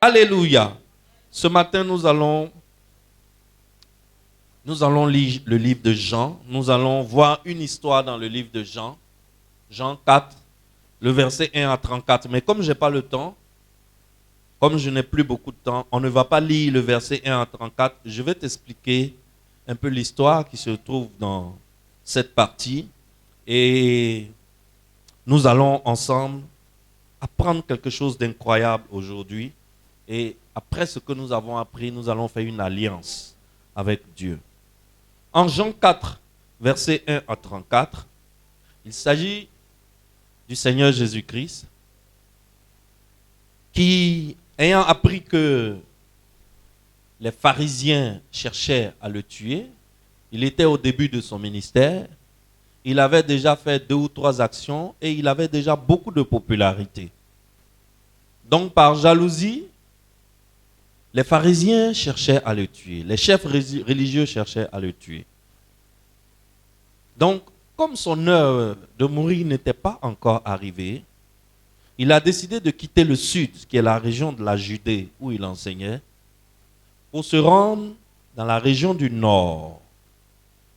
Alléluia. Ce matin, nous allons lire le livre de Jean. Nous allons voir une histoire dans le livre de Jean. Jean 4, le verset 1 à 34. Mais comme je n'ai pas le temps, comme je n'ai plus beaucoup de temps, on ne va pas lire le verset 1 à 34. Je vais t'expliquer un peu l'histoire qui se trouve dans cette partie. Et nous allons ensemble apprendre quelque chose d'incroyable aujourd'hui. Et après ce que nous avons appris, nous allons faire une alliance avec Dieu. En Jean 4, versets 1 à 34, il s'agit du Seigneur Jésus-Christ qui, ayant appris que les pharisiens cherchaient à le tuer, il était au début de son ministère, il avait déjà fait 2 ou 3 actions et il avait déjà beaucoup de popularité. Donc par jalousie, les pharisiens cherchaient à le tuer. Les chefs religieux cherchaient à le tuer. Donc, comme son heure de mourir n'était pas encore arrivée, il a décidé de quitter le sud, qui est la région de la Judée où il enseignait, pour se rendre dans la région du nord,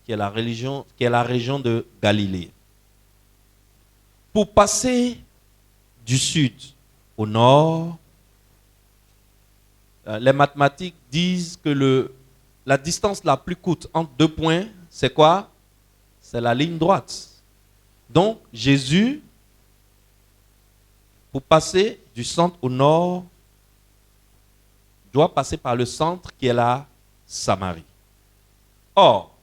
qui est la région de Galilée. Pour passer du sud au nord, les mathématiques disent que la distance la plus courte entre 2 points, c'est quoi? C'est la ligne droite. Donc, Jésus, pour passer du centre au nord, doit passer par le centre qui est la Samarie. Or,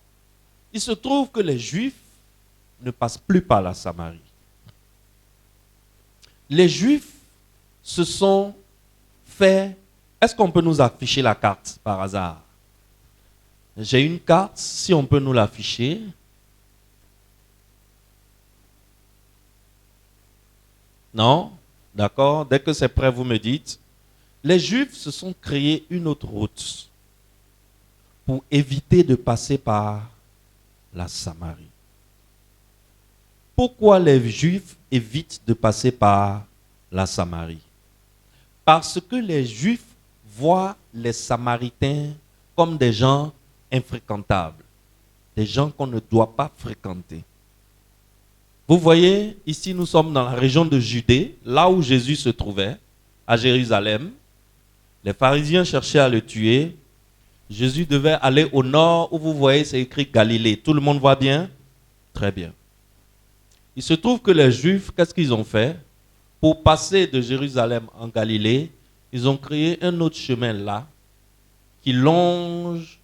il se trouve que les Juifs ne passent plus par la Samarie. Les Juifs se sont fait... Est-ce qu'on peut nous afficher la carte par hasard? J'ai une carte, si on peut nous l'afficher. Non? D'accord? Dès que c'est prêt, vous me dites. Les Juifs se sont créés une autre route pour éviter de passer par la Samarie. Pourquoi les Juifs évitent de passer par la Samarie? Parce que les Juifs voient les Samaritains comme des gens infréquentables, des gens qu'on ne doit pas fréquenter. Vous voyez, ici nous sommes dans la région de Judée, là où Jésus se trouvait, à Jérusalem. Les pharisiens cherchaient à le tuer. Jésus devait aller au nord où vous voyez, c'est écrit Galilée. Tout le monde voit bien? Très bien. Il se trouve que les Juifs, qu'est-ce qu'ils ont fait? Pour passer de Jérusalem en Galilée, ils ont créé un autre chemin là, qui longe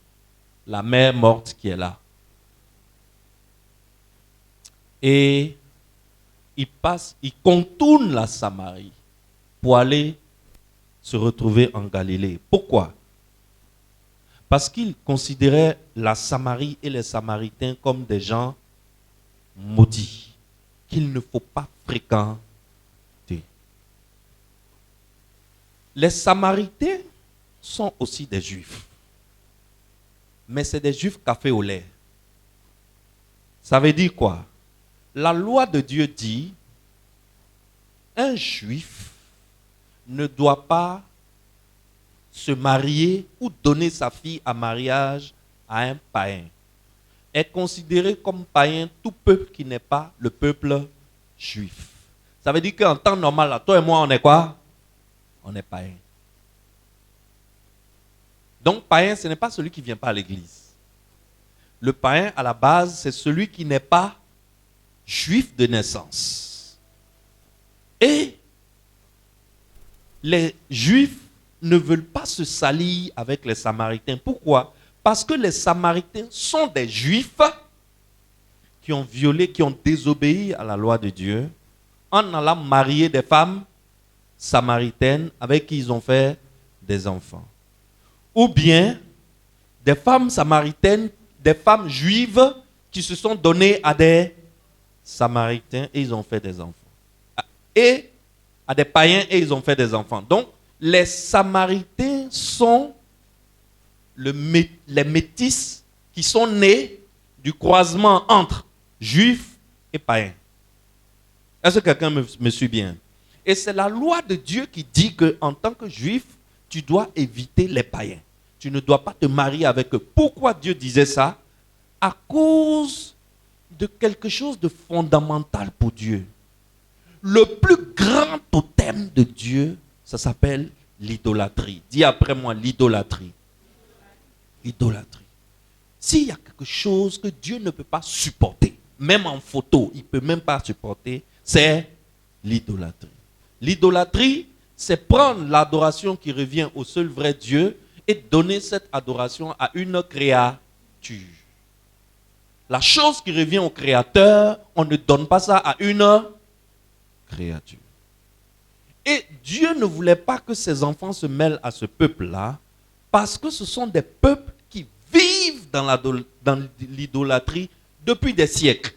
la mer morte qui est là. Et ils contournent la Samarie pour aller se retrouver en Galilée. Pourquoi? Parce qu'ils considéraient la Samarie et les Samaritains comme des gens maudits, qu'il ne faut pas fréquenter. Les Samaritains sont aussi des Juifs. Mais c'est des Juifs café au lait. Ça veut dire quoi? La loi de Dieu dit, un Juif ne doit pas se marier ou donner sa fille à mariage à un païen. Est considéré comme païen tout peuple qui n'est pas le peuple juif. Ça veut dire qu'en temps normal, là, toi et moi, on est quoi? On est païen. Donc, païen, ce n'est pas celui qui ne vient pas à l'église. Le païen, à la base, c'est celui qui n'est pas juif de naissance. Et les Juifs ne veulent pas se salir avec les Samaritains. Pourquoi? Parce que les Samaritains sont des Juifs qui ont violé, qui ont désobéi à la loi de Dieu en allant marier des femmes samaritaines avec qui ils ont fait des enfants. Ou bien des femmes samaritaines, des femmes juives qui se sont données à des Samaritains et ils ont fait des enfants. Et à des païens et ils ont fait des enfants. Donc, les Samaritains sont les métis qui sont nés du croisement entre juifs et païens. Est-ce que quelqu'un me suit bien? Et c'est la loi de Dieu qui dit qu'en tant que juif, tu dois éviter les païens. Tu ne dois pas te marier avec eux. Pourquoi Dieu disait ça? À cause de quelque chose de fondamental pour Dieu. Le plus grand totem de Dieu, ça s'appelle l'idolâtrie. Dis après moi, l'idolâtrie. L'idolâtrie. S'il y a quelque chose que Dieu ne peut pas supporter, même en photo, il ne peut même pas supporter, c'est l'idolâtrie. L'idolâtrie, c'est prendre l'adoration qui revient au seul vrai Dieu et donner cette adoration à une créature. La chose qui revient au Créateur, on ne donne pas ça à une créature. Et Dieu ne voulait pas que ses enfants se mêlent à ce peuple-là, parce que ce sont des peuples qui vivent dans l'idolâtrie depuis des siècles.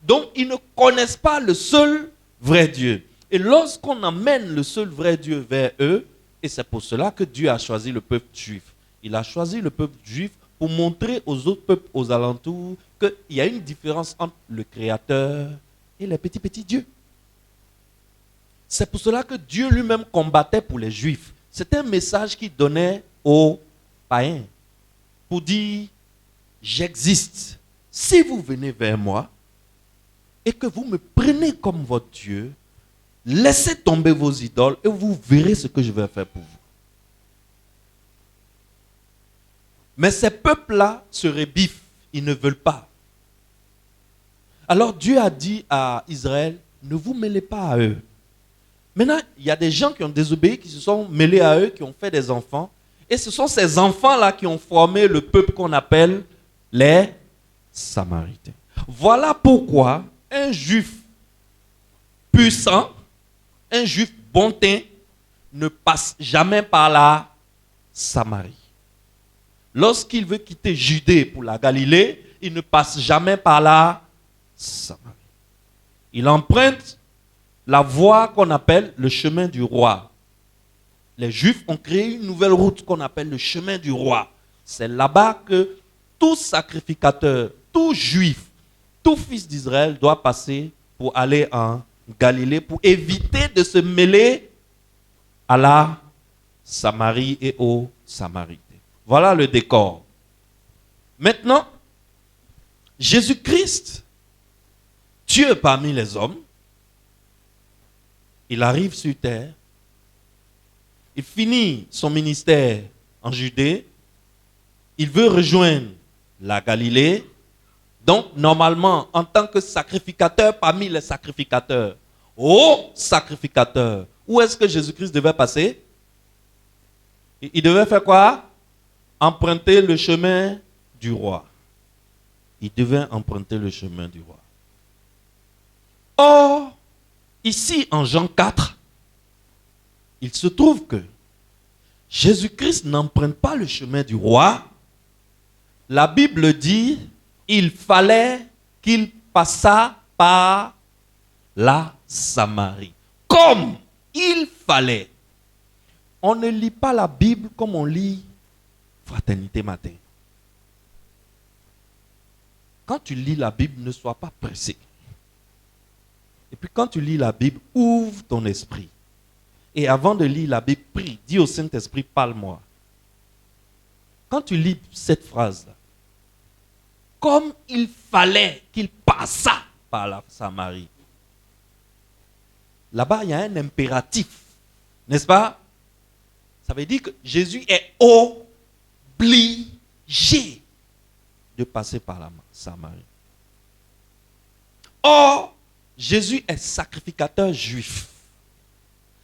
Donc, ils ne connaissent pas le seul vrai Dieu. Et lorsqu'on amène le seul vrai Dieu vers eux, et c'est pour cela que Dieu a choisi le peuple juif. Il a choisi le peuple juif pour montrer aux autres peuples aux alentours qu'il y a une différence entre le Créateur et les petits dieux. C'est pour cela que Dieu lui-même combattait pour les Juifs. C'était un message qu'il donnait aux païens pour dire, j'existe. Si vous venez vers moi et que vous me prenez comme votre Dieu, laissez tomber vos idoles et vous verrez ce que je vais faire pour vous. Mais ces peuples-là se rebiffent, ils ne veulent pas. Alors Dieu a dit à Israël, ne vous mêlez pas à eux. Maintenant, il y a des gens qui ont désobéi, qui se sont mêlés à eux, qui ont fait des enfants. Et ce sont ces enfants-là qui ont formé le peuple qu'on appelle les Samaritains. Voilà pourquoi un juif puissant, un juif bon teint, ne passe jamais par la Samarie. Lorsqu'il veut quitter Judée pour la Galilée, il ne passe jamais par la Samarie. Il emprunte la voie qu'on appelle le chemin du roi. Les Juifs ont créé une nouvelle route qu'on appelle le chemin du roi. C'est là-bas que tout sacrificateur, tout juif, tout fils d'Israël doit passer pour aller en Galilée, pour éviter de se mêler à la Samarie et aux Samaritains. Voilà le décor. Maintenant, Jésus-Christ, Dieu parmi les hommes, il arrive sur terre, il finit son ministère en Judée, il veut rejoindre la Galilée. Donc, normalement, en tant que sacrificateur parmi les sacrificateurs, où est-ce que Jésus-Christ devait passer? Il devait faire quoi? Emprunter le chemin du roi. Il devait emprunter le chemin du roi. Or, ici en Jean 4, il se trouve que Jésus-Christ n'emprunte pas le chemin du roi. La Bible dit il fallait qu'il passât par la Samarie. Comme il fallait. On ne lit pas la Bible comme on lit Fraternité Matin. Quand tu lis la Bible, ne sois pas pressé. Et puis quand tu lis la Bible, ouvre ton esprit. Et avant de lire la Bible, prie. Dis au Saint-Esprit, parle-moi. Quand tu lis cette phrase-là, comme il fallait qu'il passât par la Samarie. Là-bas, il y a un impératif. N'est-ce pas? Ça veut dire que Jésus est obligé de passer par la Samarie. Or, Jésus est sacrificateur juif.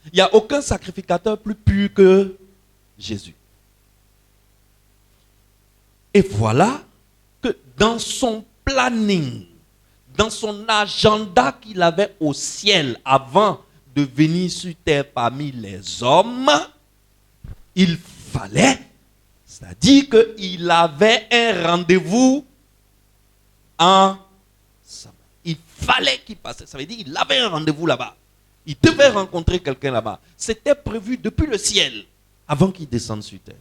Il n'y a aucun sacrificateur plus pur que Jésus. Et voilà que dans son planning, dans son agenda qu'il avait au ciel avant de venir sur terre parmi les hommes, il fallait, c'est-à-dire qu'il avait un rendez-vous en Samarie. Il fallait qu'il passe. Ça veut dire qu'il avait un rendez-vous là-bas. Il devait rencontrer quelqu'un là-bas. C'était prévu depuis le ciel, avant qu'il descende sur terre.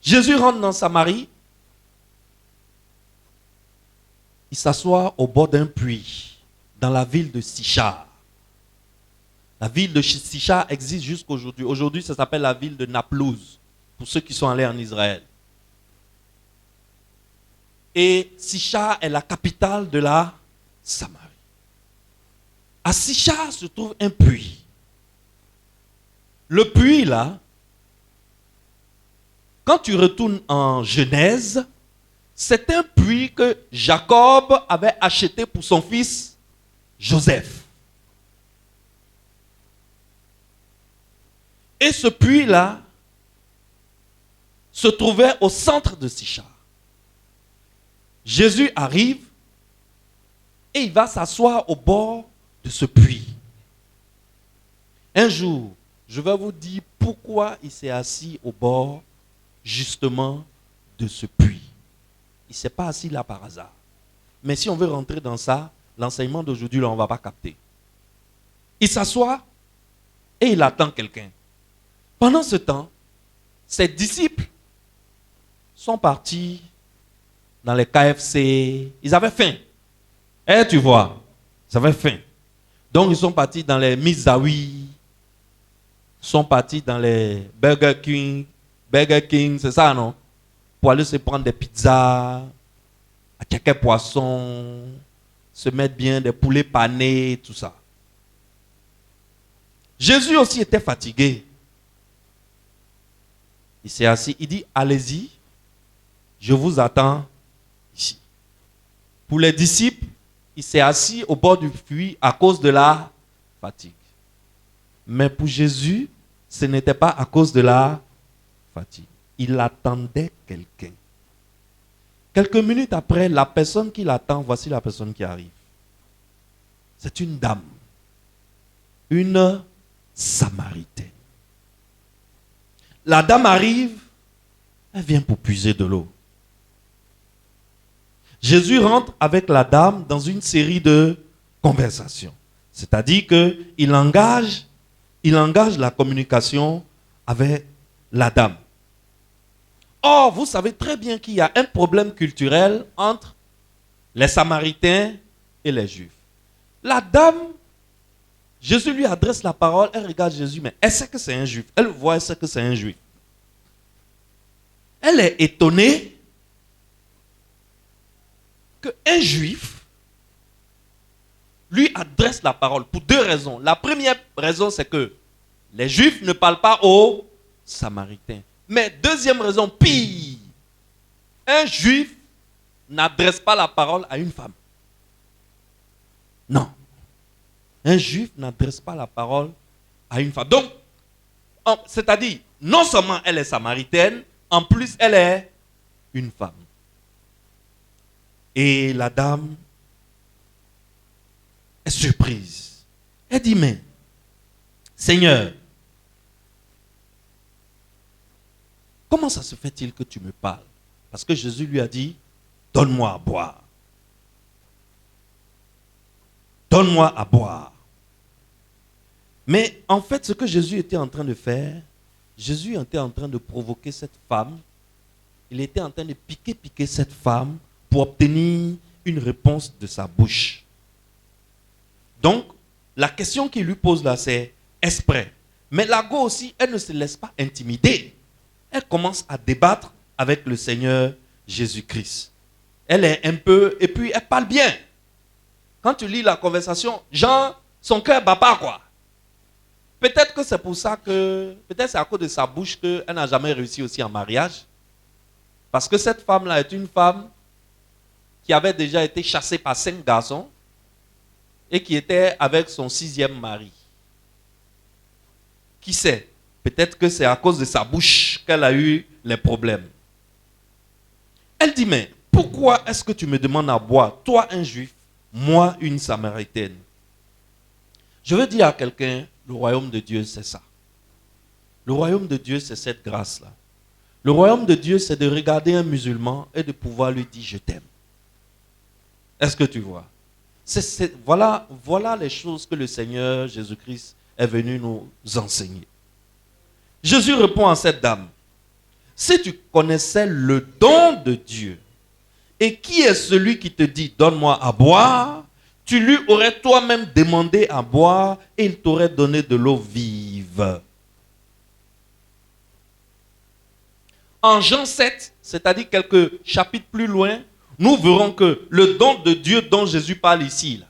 Jésus rentre dans Samarie. Il s'assoit au bord d'un puits, dans la ville de Sichar. La ville de Sichar existe jusqu'aujourd'hui. Aujourd'hui, ça s'appelle la ville de Naplouse, pour ceux qui sont allés en Israël. Et Sichar est la capitale de la Samarie. À Sichar se trouve un puits. Le puits, là, quand tu retournes en Genèse, c'est un puits que Jacob avait acheté pour son fils Joseph. Et ce puits-là se trouvait au centre de Sichar. Jésus arrive et il va s'asseoir au bord de ce puits. Un jour, je vais vous dire pourquoi il s'est assis au bord justement de ce puits. Il ne s'est pas assis là par hasard. Mais si on veut rentrer dans ça, l'enseignement d'aujourd'hui, là, on ne va pas capter. Il s'assoit et il attend quelqu'un. Pendant ce temps, ses disciples sont partis dans les KFC. Ils avaient faim. Eh, tu vois, ils avaient faim. Donc, ils sont partis dans les Misawi. Ils sont partis dans les Burger King. Burger King, c'est ça, non? Pour aller se prendre des pizzas, quelques poissons, se mettre bien des poulets panés, tout ça. Jésus aussi était fatigué. Il s'est assis, il dit, allez-y, je vous attends ici. Pour les disciples, il s'est assis au bord du puits à cause de la fatigue. Mais pour Jésus, ce n'était pas à cause de la fatigue. Il attendait quelqu'un. Quelques minutes après, la personne qui l'attend, voici la personne qui arrive. C'est une dame. Une Samaritaine. La dame arrive, elle vient pour puiser de l'eau. Jésus rentre avec la dame dans une série de conversations. C'est-à-dire qu'il engage la communication avec la dame. Or, vous savez très bien qu'il y a un problème culturel entre les Samaritains et les Juifs. La dame, Jésus lui adresse la parole, elle regarde Jésus, mais elle sait que c'est un Juif. Elle voit, elle sait que c'est un Juif. Elle est étonnée qu'un Juif lui adresse la parole pour deux raisons. La première raison, c'est que les Juifs ne parlent pas aux Samaritains. Mais deuxième raison, pire, un Juif n'adresse pas la parole à une femme. Non. Un Juif n'adresse pas la parole à une femme. Donc, c'est-à-dire, non seulement elle est samaritaine, en plus elle est une femme. Et la dame est surprise. Elle dit, mais, Seigneur, comment ça se fait-il que tu me parles? Parce que Jésus lui a dit, donne-moi à boire. Donne-moi à boire. Mais en fait, ce que Jésus était en train de faire, Jésus était en train de provoquer cette femme. Il était en train de piquer cette femme pour obtenir une réponse de sa bouche. Donc, la question qu'il lui pose là, c'est, est-ce prêt? Mais la go aussi, elle ne se laisse pas intimider. Elle commence à débattre avec le Seigneur Jésus-Christ. Elle est un peu, et puis elle parle bien. Quand tu lis la conversation, Jean, son cœur bat pas, quoi. Peut-être que c'est pour ça que, peut-être c'est à cause de sa bouche qu'elle n'a jamais réussi aussi en mariage. Parce que cette femme-là est une femme qui avait déjà été chassée par 5 garçons et qui était avec son 6e mari. Qui sait? Peut-être que c'est à cause de sa bouche qu'elle a eu les problèmes. Elle dit, mais pourquoi est-ce que tu me demandes à boire, toi un juif, moi une samaritaine? Je veux dire à quelqu'un, le royaume de Dieu, c'est ça. Le royaume de Dieu, c'est cette grâce-là. Le royaume de Dieu, c'est de regarder un musulman et de pouvoir lui dire, je t'aime. Est-ce que tu vois? Voilà les choses que le Seigneur Jésus-Christ est venu nous enseigner. Jésus répond à cette dame, si tu connaissais le don de Dieu, et qui est celui qui te dit, donne-moi à boire, tu lui aurais toi-même demandé à boire et il t'aurait donné de l'eau vive. En Jean 7, c'est-à-dire quelques chapitres plus loin, nous verrons que le don de Dieu dont Jésus parle ici, là,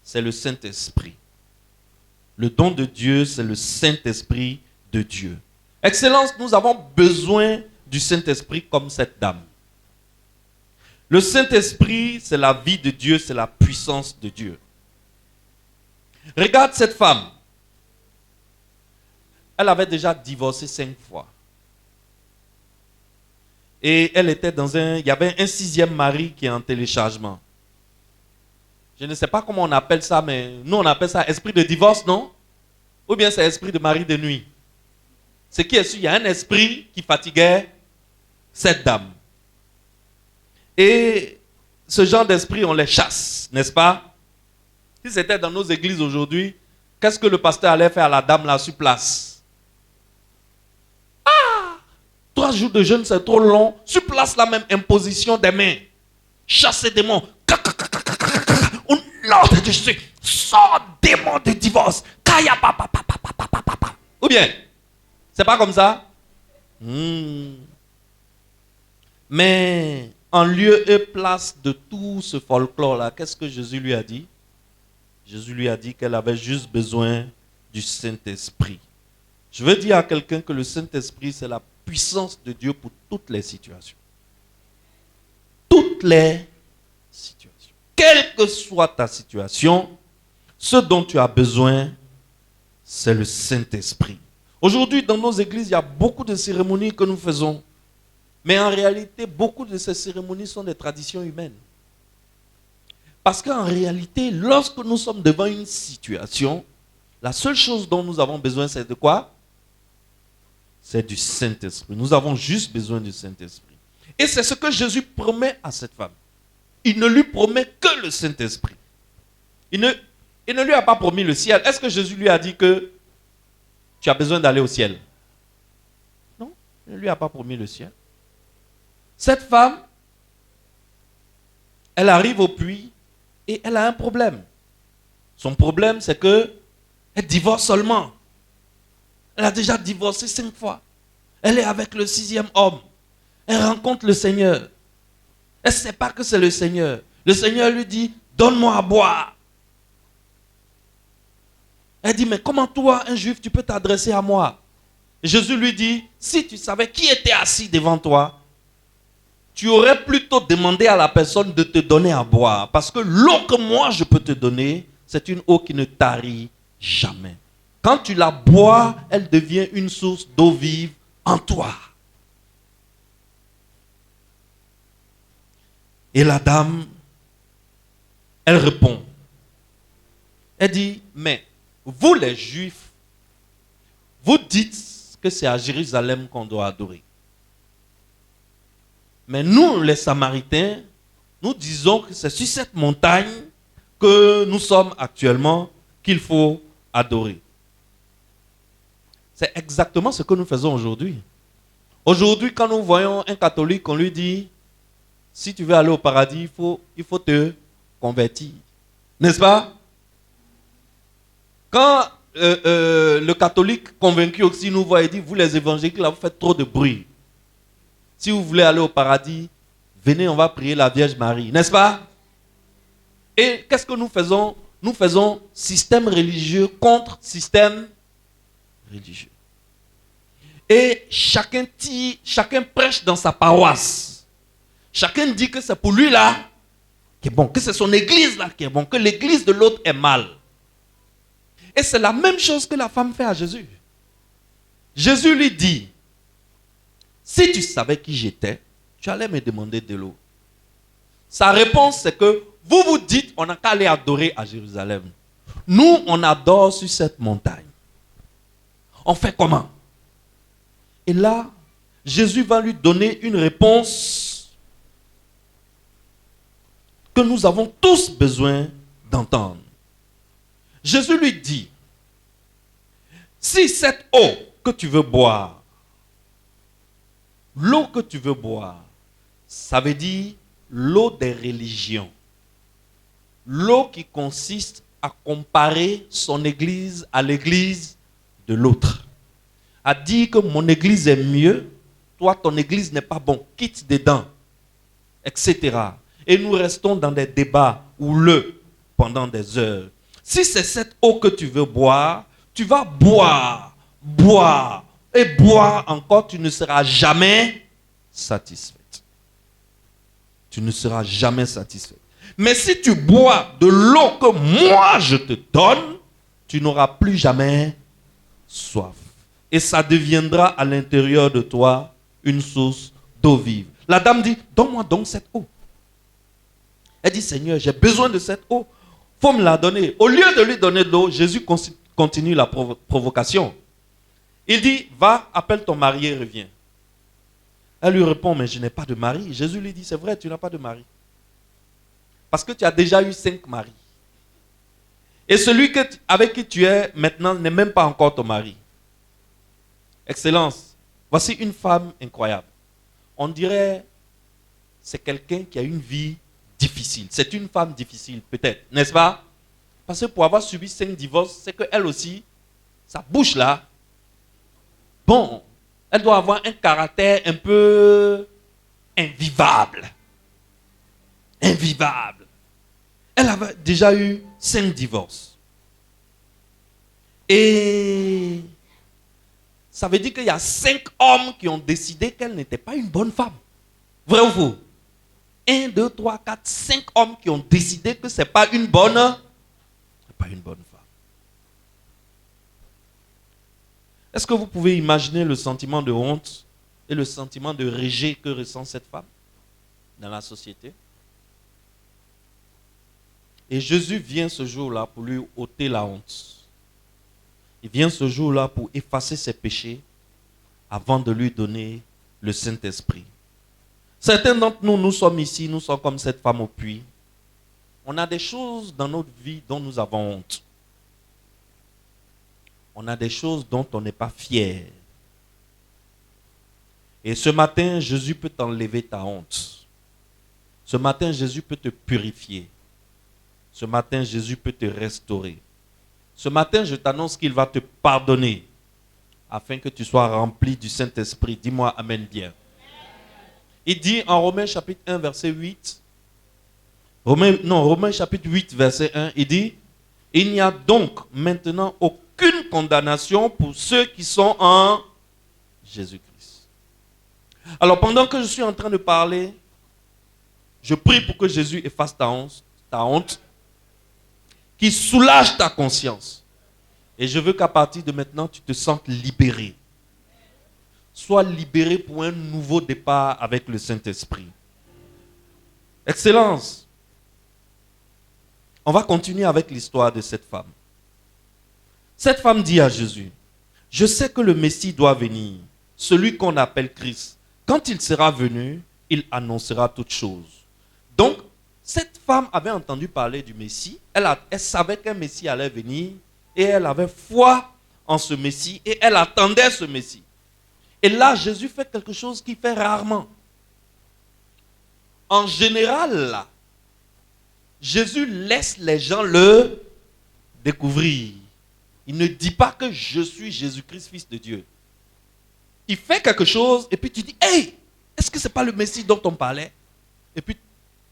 c'est le Saint-Esprit. Le don de Dieu, c'est le Saint-Esprit de Dieu. Excellence, nous avons besoin du Saint-Esprit comme cette dame. Le Saint-Esprit, c'est la vie de Dieu, c'est la puissance de Dieu. Regarde cette femme. Elle avait déjà divorcé 5 fois. Et elle était il y avait un 6e mari qui est en téléchargement. Je ne sais pas comment on appelle ça, mais nous on appelle ça esprit de divorce, non? Ou bien c'est esprit de mari de nuit. Ce qui est sûr, il y a un esprit qui fatiguait cette dame. Et ce genre d'esprit, on les chasse, n'est-ce pas? Si c'était dans nos églises aujourd'hui, qu'est-ce que le pasteur allait faire à la dame là sur place? 3 jours de jeûne, c'est trop long. Sur place, la même imposition des mains. Chasser des démons. Au nom de Jésus, sors démon de divorce. Ou bien, c'est pas comme ça? Mais en lieu et place de tout ce folklore-là, qu'est-ce que Jésus lui a dit? Jésus lui a dit qu'elle avait juste besoin du Saint-Esprit. Je veux dire à quelqu'un que le Saint-Esprit, c'est la puissance de Dieu pour toutes les situations. Toutes les situations. Quelle que soit ta situation, ce dont tu as besoin, c'est le Saint-Esprit. Aujourd'hui, dans nos églises, il y a beaucoup de cérémonies que nous faisons. Mais en réalité, beaucoup de ces cérémonies sont des traditions humaines. Parce qu'en réalité, lorsque nous sommes devant une situation, la seule chose dont nous avons besoin, c'est de quoi? C'est du Saint-Esprit. Nous avons juste besoin du Saint-Esprit. Et c'est ce que Jésus promet à cette femme. Il ne lui promet que le Saint-Esprit. Il ne lui a pas promis le ciel. Est-ce que Jésus lui a dit que tu as besoin d'aller au ciel? Non, il ne lui a pas promis le ciel. Cette femme, elle arrive au puits et elle a un problème. Son problème, c'est que elle divorce seulement. Elle a déjà divorcé 5 fois. Elle est avec le 6e homme. Elle rencontre le Seigneur. Elle ne sait pas que c'est le Seigneur. Le Seigneur lui dit, donne-moi à boire. Elle dit, mais comment toi, un juif, tu peux t'adresser à moi? Et Jésus lui dit, si tu savais qui était assis devant toi, tu aurais plutôt demandé à la personne de te donner à boire. Parce que l'eau que moi je peux te donner, c'est une eau qui ne tarit jamais. Quand tu la bois, elle devient une source d'eau vive en toi. Et la dame, elle répond. Elle dit, mais vous les Juifs, vous dites que c'est à Jérusalem qu'on doit adorer. Mais nous, les Samaritains, nous disons que c'est sur cette montagne que nous sommes actuellement qu'il faut adorer. C'est exactement ce que nous faisons aujourd'hui. Aujourd'hui, quand nous voyons un catholique, on lui dit, si tu veux aller au paradis, il faut te convertir. N'est-ce pas? Quand le catholique convaincu aussi nous voit et dit, vous les évangéliques, là, vous faites trop de bruit. Si vous voulez aller au paradis, venez, on va prier la Vierge Marie. N'est-ce pas? Et qu'est-ce que nous faisons? Nous faisons système religieux contre système religieux. Et chacun prêche dans sa paroisse. Chacun dit que c'est pour lui là qui est bon, que c'est son église là qui est bon, que l'église de l'autre est mal. Et c'est la même chose que la femme fait à Jésus. Jésus lui dit, si tu savais qui j'étais, tu allais me demander de l'eau. Sa réponse c'est que vous vous dites, on n'a qu'à aller adorer à Jérusalem. Nous, on adore sur cette montagne. On fait comment? Et là, Jésus va lui donner une réponse que nous avons tous besoin d'entendre. Jésus lui dit, si cette eau que tu veux boire, l'eau que tu veux boire, ça veut dire l'eau des religions. l'eau qui consiste à comparer son église à l'église de l'autre. À dire que mon église est mieux, toi ton église n'est pas bon, quitte dedans, etc. Et nous restons dans des débats houleux pendant des heures. Si c'est cette eau que tu veux boire, tu vas boire, boire et boire encore, tu ne seras jamais satisfaite. Tu ne seras jamais satisfait. Mais si tu bois de l'eau que moi je te donne, tu n'auras plus jamais soif. Et ça deviendra à l'intérieur de toi une source d'eau vive. La dame dit, donne-moi donc cette eau. Elle dit, Seigneur, j'ai besoin de cette eau. Il faut me la donner. Au lieu de lui donner de l'eau, Jésus continue la provocation. Il dit, va, appelle ton mari et reviens. Elle lui répond, mais je n'ai pas de mari. Jésus lui dit, c'est vrai, tu n'as pas de mari. Parce que tu as déjà eu 5 maris. Et celui avec qui tu es maintenant n'est même pas encore ton mari. Excellence, voici une femme incroyable. On dirait, c'est quelqu'un qui a une vie difficile. C'est une femme difficile, peut-être, n'est-ce pas? Parce que pour avoir subi 5 divorces, c'est qu'elle aussi, sa bouche là, bon, elle doit avoir un caractère un peu invivable. Invivable. Elle avait déjà eu 5 divorces. Et ça veut dire qu'il y a 5 hommes qui ont décidé qu'elle n'était pas une bonne femme. Vrai ou faux? 1, 2, 3, 4, 5 hommes qui ont décidé que ce n'est pas une bonne femme. Est-ce que vous pouvez imaginer le sentiment de honte et le sentiment de rejet que ressent cette femme dans la société? Et Jésus vient ce jour-là pour lui ôter la honte. Il vient ce jour-là pour effacer ses péchés avant de lui donner le Saint-Esprit. Certains d'entre nous, nous sommes ici, nous sommes comme cette femme au puits. On a des choses dans notre vie dont nous avons honte. On a des choses dont on n'est pas fier. Et ce matin, Jésus peut t'enlever ta honte. Ce matin, Jésus peut te purifier. Ce matin, Jésus peut te restaurer. Ce matin, je t'annonce qu'il va te pardonner afin que tu sois rempli du Saint-Esprit. Dis-moi Amen bien. Il dit en Romains chapitre 1, verset 8. Romains chapitre 8, verset 1, il dit, il n'y a donc maintenant aucune condamnation pour ceux qui sont en Jésus-Christ. Alors pendant que je suis en train de parler, je prie pour que Jésus efface ta honte, qu'il soulage ta conscience. Et je veux qu'à partir de maintenant, tu te sentes libéré. Sois libéré pour un nouveau départ avec le Saint-Esprit. Excellence. On va continuer avec l'histoire de cette femme. Cette femme dit à Jésus, je sais que le Messie doit venir, celui qu'on appelle Christ. Quand il sera venu, il annoncera toutes choses. Donc, cette femme avait entendu parler du Messie, elle savait qu'un Messie allait venir et elle avait foi en ce Messie et elle attendait ce Messie. Et là, Jésus fait quelque chose qu'il fait rarement. En général, là, Jésus laisse les gens le découvrir. Il ne dit pas que je suis Jésus-Christ, fils de Dieu. Il fait quelque chose et puis tu dis, hey, est-ce que ce n'est pas le Messie dont on parlait? Et puis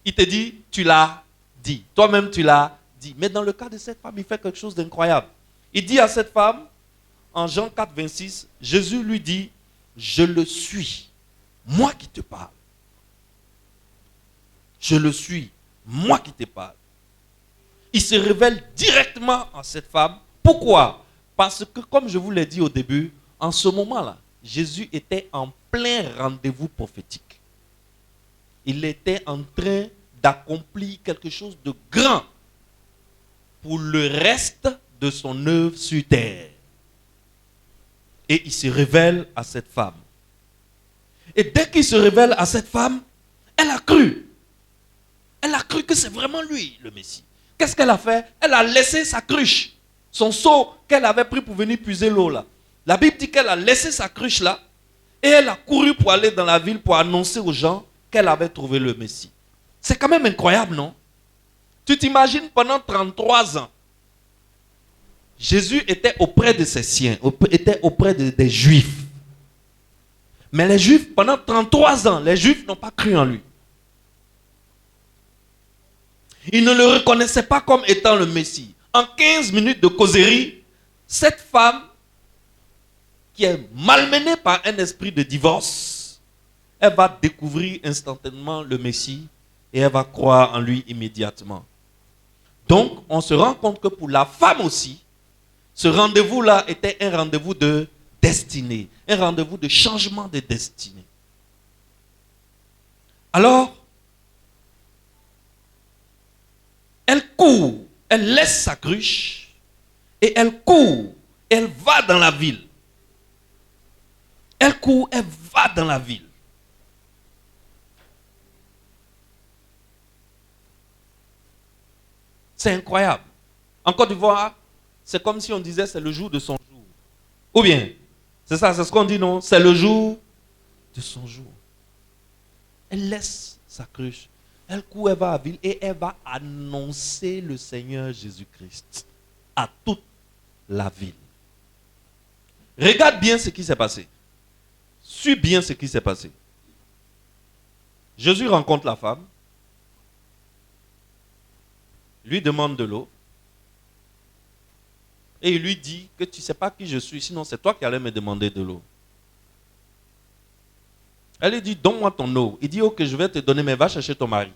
il te dit, tu l'as dit. Toi-même, tu l'as dit. Mais dans le cas de cette femme, il fait quelque chose d'incroyable. Il dit à cette femme, en Jean 4, 26, Jésus lui dit, je le suis, moi qui te parle. Je le suis, moi qui te parle. Il se révèle directement à cette femme. Pourquoi? Parce que, comme je vous l'ai dit au début, en ce moment-là, Jésus était en plein rendez-vous prophétique. Il était en train d'accomplir quelque chose de grand pour le reste de son œuvre sur terre. Et il se révèle à cette femme. Et dès qu'il se révèle à cette femme, elle a cru. Elle a cru que c'est vraiment lui, le Messie. Qu'est-ce qu'elle a fait? Elle a laissé sa cruche, son seau qu'elle avait pris pour venir puiser l'eau là. La Bible dit qu'elle a laissé sa cruche là et elle a couru pour aller dans la ville pour annoncer aux gens qu'elle avait trouvé le Messie. C'est quand même incroyable, non? Tu t'imagines pendant 33 ans, Jésus était auprès de ses siens, était auprès des Juifs. Mais les Juifs, pendant 33 ans, les Juifs n'ont pas cru en lui. Ils ne le reconnaissaient pas comme étant le Messie. En 15 minutes de causerie, cette femme, qui est malmenée par un esprit de divorce, elle va découvrir instantanément le Messie et elle va croire en lui immédiatement. Donc, on se rend compte que pour la femme aussi, ce rendez-vous-là était un rendez-vous de destinée, un rendez-vous de changement de destinée. Alors, elle court, elle laisse sa cruche et elle court, elle va dans la ville. Elle court, elle va dans la ville. C'est incroyable. En Côte d'Ivoire, c'est comme si on disait c'est le jour de son jour. Ou bien, c'est ça, c'est ce qu'on dit, non? C'est le jour de son jour. Elle laisse sa cruche. Elle court, elle va à la ville et elle va annoncer le Seigneur Jésus-Christ à toute la ville. Regarde bien ce qui s'est passé. Suis bien ce qui s'est passé. Jésus rencontre la femme, lui demande de l'eau, et il lui dit que tu ne sais pas qui je suis, sinon c'est toi qui allais me demander de l'eau. Elle lui dit, donne-moi ton eau. Il dit, ok, je vais te donner, mais va chercher ton mari.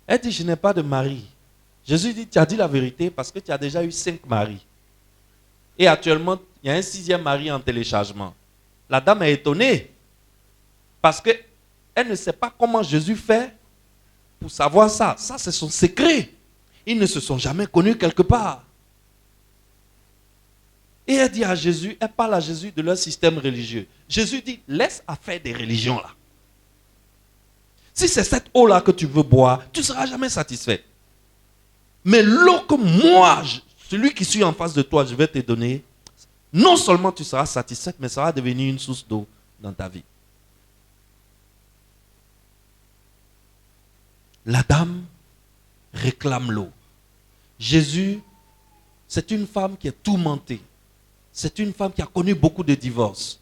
Elle dit, je n'ai pas de mari. Jésus dit, tu as dit la vérité parce que tu as déjà eu 5 maris. Et actuellement, il y a un 6e mari en téléchargement. La dame est étonnée parce qu'elle ne sait pas comment Jésus fait pour savoir ça. Ça, c'est son secret. Ils ne se sont jamais connus quelque part. Et elle dit à Jésus, elle parle à Jésus de leur système religieux. Jésus dit, laisse affaire des religions là. Si c'est cette eau-là que tu veux boire, tu ne seras jamais satisfait. Mais l'eau que moi, celui qui suis en face de toi, je vais te donner, non seulement tu seras satisfait, mais ça va devenir une source d'eau dans ta vie. La dame réclame l'eau. Jésus, c'est une femme qui est tourmentée. C'est une femme qui a connu beaucoup de divorces.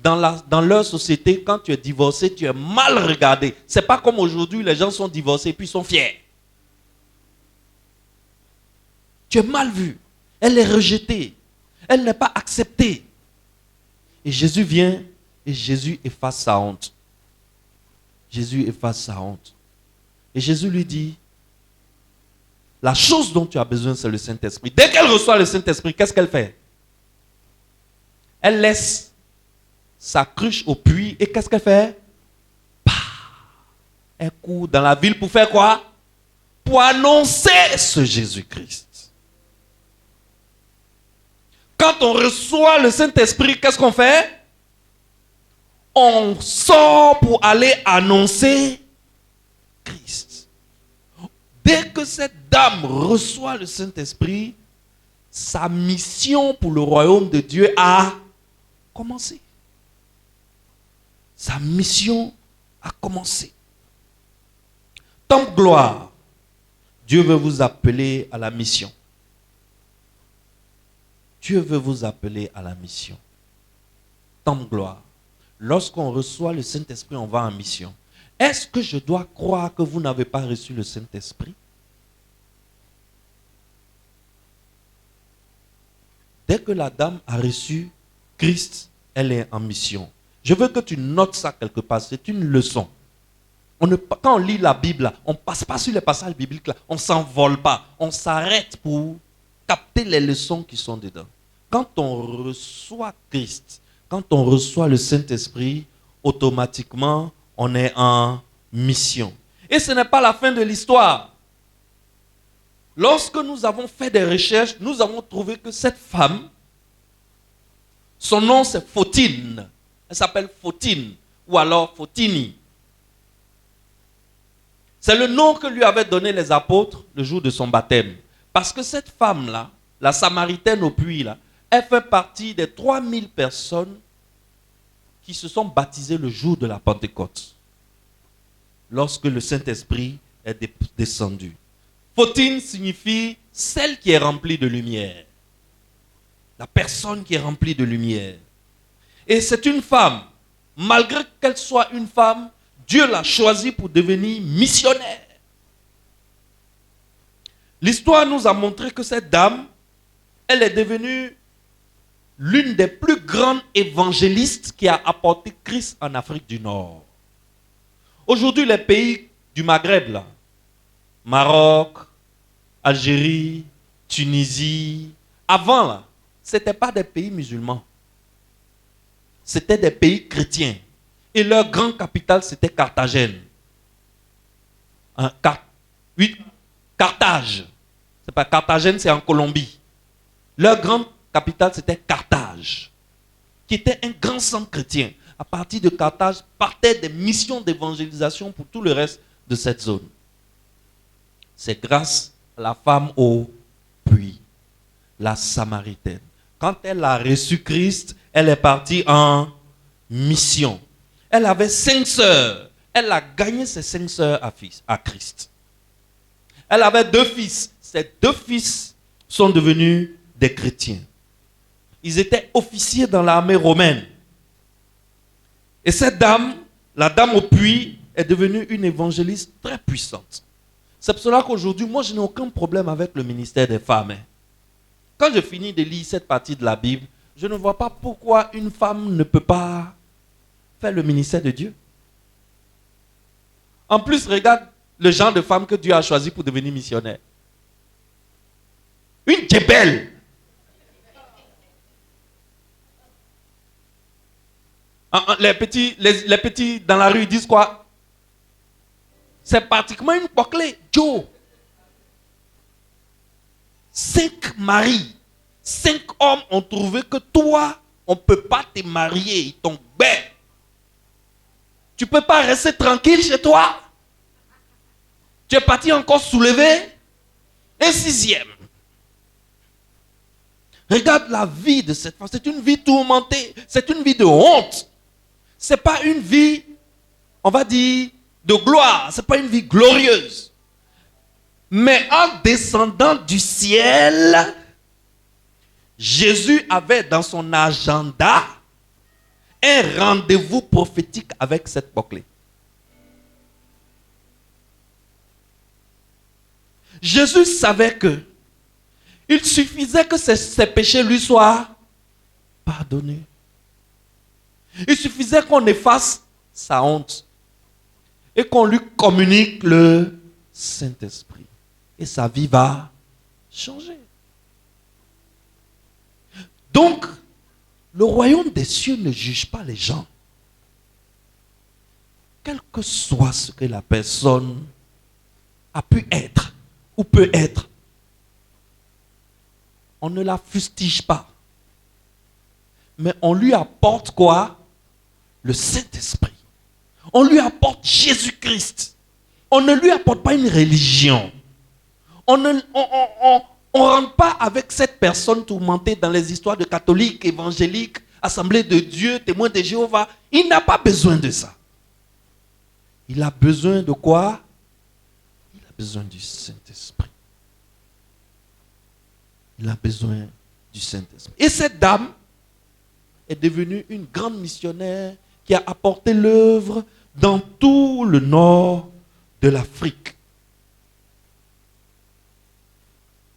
Dans leur société, quand tu es divorcé, tu es mal regardé. Ce n'est pas comme aujourd'hui, les gens sont divorcés et puis sont fiers. Tu es mal vu. Elle est rejetée. Elle n'est pas acceptée. Et Jésus vient et Jésus efface sa honte. Jésus efface sa honte. Et Jésus lui dit, la chose dont tu as besoin, c'est le Saint-Esprit. Dès qu'elle reçoit le Saint-Esprit, qu'est-ce qu'elle fait? Elle laisse sa cruche au puits et qu'est-ce qu'elle fait? Elle court dans la ville pour faire quoi? Pour annoncer ce Jésus-Christ. Quand on reçoit le Saint-Esprit, qu'est-ce qu'on fait? On sort pour aller annoncer Christ. Dès que cette dame reçoit le Saint-Esprit, sa mission pour le royaume de Dieu a commencé. Sa mission a commencé. Temple gloire, Dieu veut vous appeler à la mission. Dieu veut vous appeler à la mission. Temple gloire, lorsqu'on reçoit le Saint-Esprit, on va en mission. Est-ce que je dois croire que vous n'avez pas reçu le Saint-Esprit? Dès que la dame a reçu Christ, elle est en mission. Je veux que tu notes ça quelque part, c'est une leçon. Quand on lit la Bible, on ne passe pas sur les passages bibliques, là, on ne s'envole pas, on s'arrête pour capter les leçons qui sont dedans. Quand on reçoit Christ, quand on reçoit le Saint-Esprit, automatiquement, on est en mission. Et ce n'est pas la fin de l'histoire. Lorsque nous avons fait des recherches, nous avons trouvé que cette femme, son nom c'est Photine. Elle s'appelle Photine ou alors Photini. C'est le nom que lui avaient donné les apôtres le jour de son baptême. Parce que cette femme-là, la Samaritaine au puits, là, elle fait partie des 3000 personnes qui se sont baptisées le jour de la Pentecôte. Lorsque le Saint-Esprit est descendue. Photine signifie celle qui est remplie de lumière. La personne qui est remplie de lumière. Et c'est une femme. Malgré qu'elle soit une femme, Dieu l'a choisie pour devenir missionnaire. L'histoire nous a montré que cette dame, elle est devenue l'une des plus grandes évangélistes qui a apporté Christ en Afrique du Nord. Aujourd'hui, les pays du Maghreb, là, Maroc, Algérie, Tunisie, avant, là, ce n'étaient pas des pays musulmans. C'était des pays chrétiens. Et leur grande capitale, c'était Carthagène. Oui, Carthage. C'est pas Carthagène, c'est en Colombie. Leur grande capitale, c'était Carthage, qui était un grand centre chrétien. À partir de Carthage, partaient des missions d'évangélisation pour tout le reste de cette zone. C'est grâce à la femme au puits, la Samaritaine. Quand elle a reçu Christ, elle est partie en mission. Elle avait 5 sœurs. Elle a gagné ses 5 sœurs à Christ. Elle avait 2 fils. Ces 2 fils sont devenus des chrétiens. Ils étaient officiers dans l'armée romaine. Et cette dame, la dame au puits, est devenue une évangéliste très puissante. C'est pour cela qu'aujourd'hui, moi, je n'ai aucun problème avec le ministère des femmes. Quand je finis de lire cette partie de la Bible, je ne vois pas pourquoi une femme ne peut pas faire le ministère de Dieu. En plus, regarde le genre de femme que Dieu a choisi pour devenir missionnaire. Une Djebel. Les petits dans la rue disent quoi? C'est pratiquement une bouclée. Joe. 5 maris. 5 hommes ont trouvé que toi, on ne peut pas te marier. Ils t'ont bête. Tu ne peux pas rester tranquille chez toi. Tu es parti encore soulever. Un 6e. Regarde la vie de cette femme. C'est une vie tourmentée. C'est une vie de honte. Ce n'est pas une vie, on va dire, de gloire. Ce n'est pas une vie glorieuse. Mais en descendant du ciel, Jésus avait dans son agenda un rendez-vous prophétique avec cette bouclée. Jésus savait que il suffisait que ses péchés lui soient pardonnés. Il suffisait qu'on efface sa honte et qu'on lui communique le Saint-Esprit. Et sa vie va changer. Donc, le royaume des cieux ne juge pas les gens. Quel que soit ce que la personne a pu être ou peut être, on ne la fustige pas. Mais on lui apporte quoi? Le Saint-Esprit. On lui apporte Jésus-Christ. On ne lui apporte pas une religion. On ne rentre pas avec cette personne tourmentée dans les histoires de catholiques, évangéliques, assemblée de Dieu, témoins de Jéhovah. Il n'a pas besoin de ça. Il a besoin de quoi? Il a besoin du Saint-Esprit. Il a besoin du Saint-Esprit. Et cette dame est devenue une grande missionnaire qui a apporté l'œuvre dans tout le nord de l'Afrique.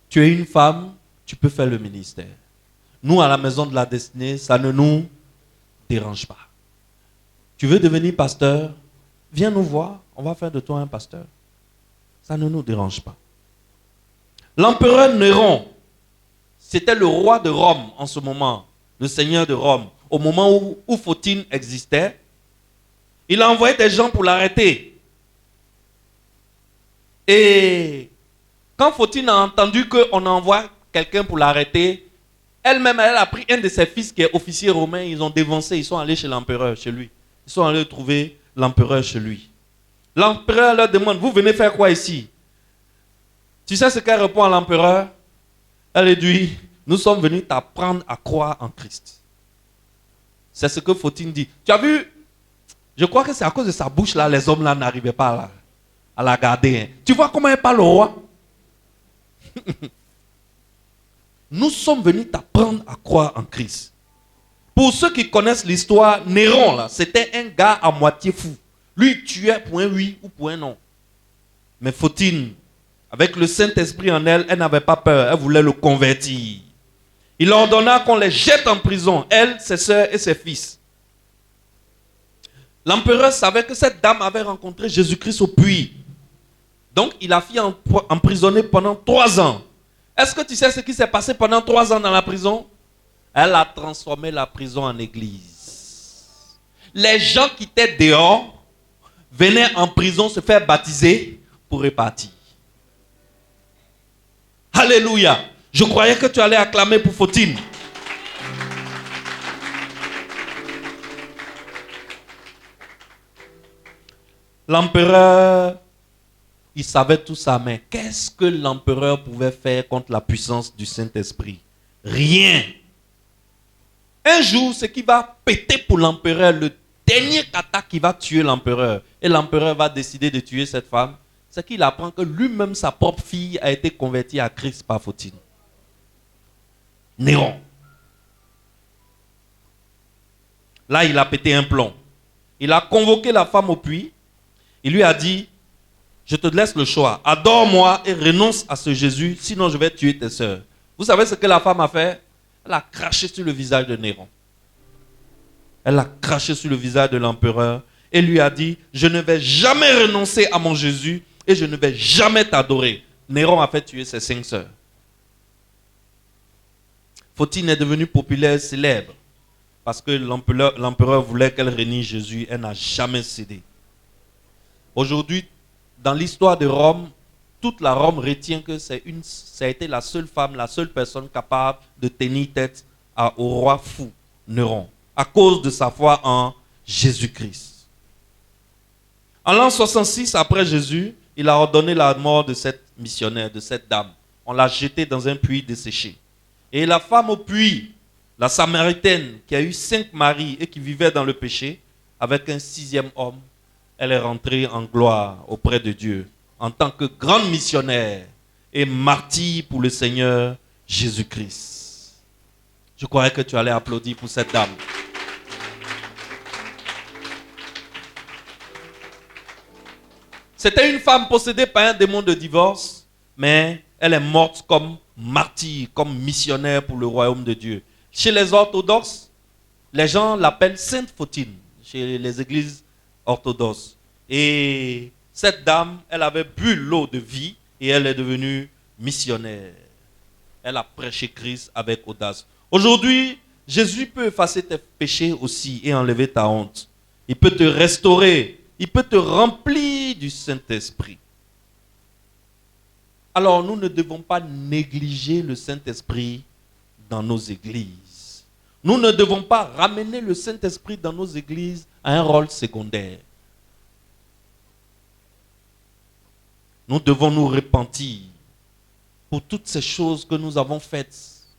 Tu es une femme, tu peux faire le ministère. Nous, à la maison de la destinée, ça ne nous dérange pas. Tu veux devenir pasteur? Viens nous voir, on va faire de toi un pasteur. Ça ne nous dérange pas. L'empereur Néron, c'était le roi de Rome en ce moment, le seigneur de Rome. Au moment où Photine existait, il a envoyé des gens pour l'arrêter. Et quand Photine a entendu qu'on envoie quelqu'un pour l'arrêter, elle-même, elle a pris un de ses fils qui est officier romain, ils ont dévancé, ils sont allés chez l'empereur, chez lui. Ils sont allés trouver l'empereur chez lui. L'empereur leur demande, vous venez faire quoi ici? Tu sais ce qu'elle répond à l'empereur? Elle dit, nous sommes venus t'apprendre à croire en Christ. C'est ce que Photine dit. Tu as vu? Je crois que c'est à cause de sa bouche là, les hommes là n'arrivaient pas à la garder. Hein. Tu vois comment elle parle au roi? Nous sommes venus t'apprendre à croire en Christ. Pour ceux qui connaissent l'histoire, Néron, là, c'était un gars à moitié fou. Lui, il tuait pour un oui ou pour un non. Mais Fautine, avec le Saint-Esprit en elle, elle n'avait pas peur. Elle voulait le convertir. Il ordonna qu'on les jette en prison, elle, ses soeurs et ses fils. L'empereur savait que cette dame avait rencontré Jésus-Christ au puits. Donc, il a fait emprisonner pendant 3 ans. Est-ce que tu sais ce qui s'est passé pendant 3 ans dans la prison? Elle a transformé la prison en église. Les gens qui étaient dehors venaient en prison se faire baptiser pour repartir. Alléluia. Je croyais que tu allais acclamer pour Fautine. L'empereur, il savait tout ça, mais qu'est-ce que l'empereur pouvait faire contre la puissance du Saint-Esprit? Rien. Un jour, ce qui va péter pour l'empereur, le dernier kata qui va tuer l'empereur, et l'empereur va décider de tuer cette femme, c'est qu'il apprend que lui-même, sa propre fille, a été convertie à Christ par Fautine. Néron. Là, il a pété un plomb. Il a convoqué la femme au puits. Il lui a dit, je te laisse le choix. Adore-moi et renonce à ce Jésus, sinon je vais tuer tes sœurs. Vous savez ce que la femme a fait? Elle a craché sur le visage de Néron. Elle a craché sur le visage de l'empereur et lui a dit, je ne vais jamais renoncer à mon Jésus et je ne vais jamais t'adorer. Néron a fait tuer ses 5 sœurs. Fautine est devenue populaire, célèbre, parce que l'empereur voulait qu'elle renie Jésus. Elle n'a jamais cédé. Aujourd'hui, dans l'histoire de Rome, toute la Rome retient que ça a été la seule femme, la seule personne capable de tenir tête au roi fou, Néron, à cause de sa foi en Jésus-Christ. En l'an 66 après Jésus, il a ordonné la mort de cette missionnaire, de cette dame. On l'a jetée dans un puits desséché. Et la femme au puits, la Samaritaine, qui a eu 5 maris et qui vivait dans le péché, avec un 6e homme, elle est rentrée en gloire auprès de Dieu en tant que grande missionnaire et martyre pour le Seigneur Jésus-Christ. Je croyais que tu allais applaudir pour cette dame. C'était une femme possédée par un démon de divorce, mais elle est morte comme martyr, comme missionnaire pour le royaume de Dieu. Chez les orthodoxes, les gens l'appellent Sainte Fautine, chez les églises orthodoxes. Et cette dame, elle avait bu l'eau de vie et elle est devenue missionnaire. Elle a prêché Christ avec audace. Aujourd'hui, Jésus peut effacer tes péchés aussi et enlever ta honte. Il peut te restaurer. Il peut te remplir du Saint-Esprit. Alors, nous ne devons pas négliger le Saint-Esprit dans nos églises. Nous ne devons pas ramener le Saint-Esprit dans nos églises à un rôle secondaire. Nous devons nous repentir pour toutes ces choses que nous avons faites,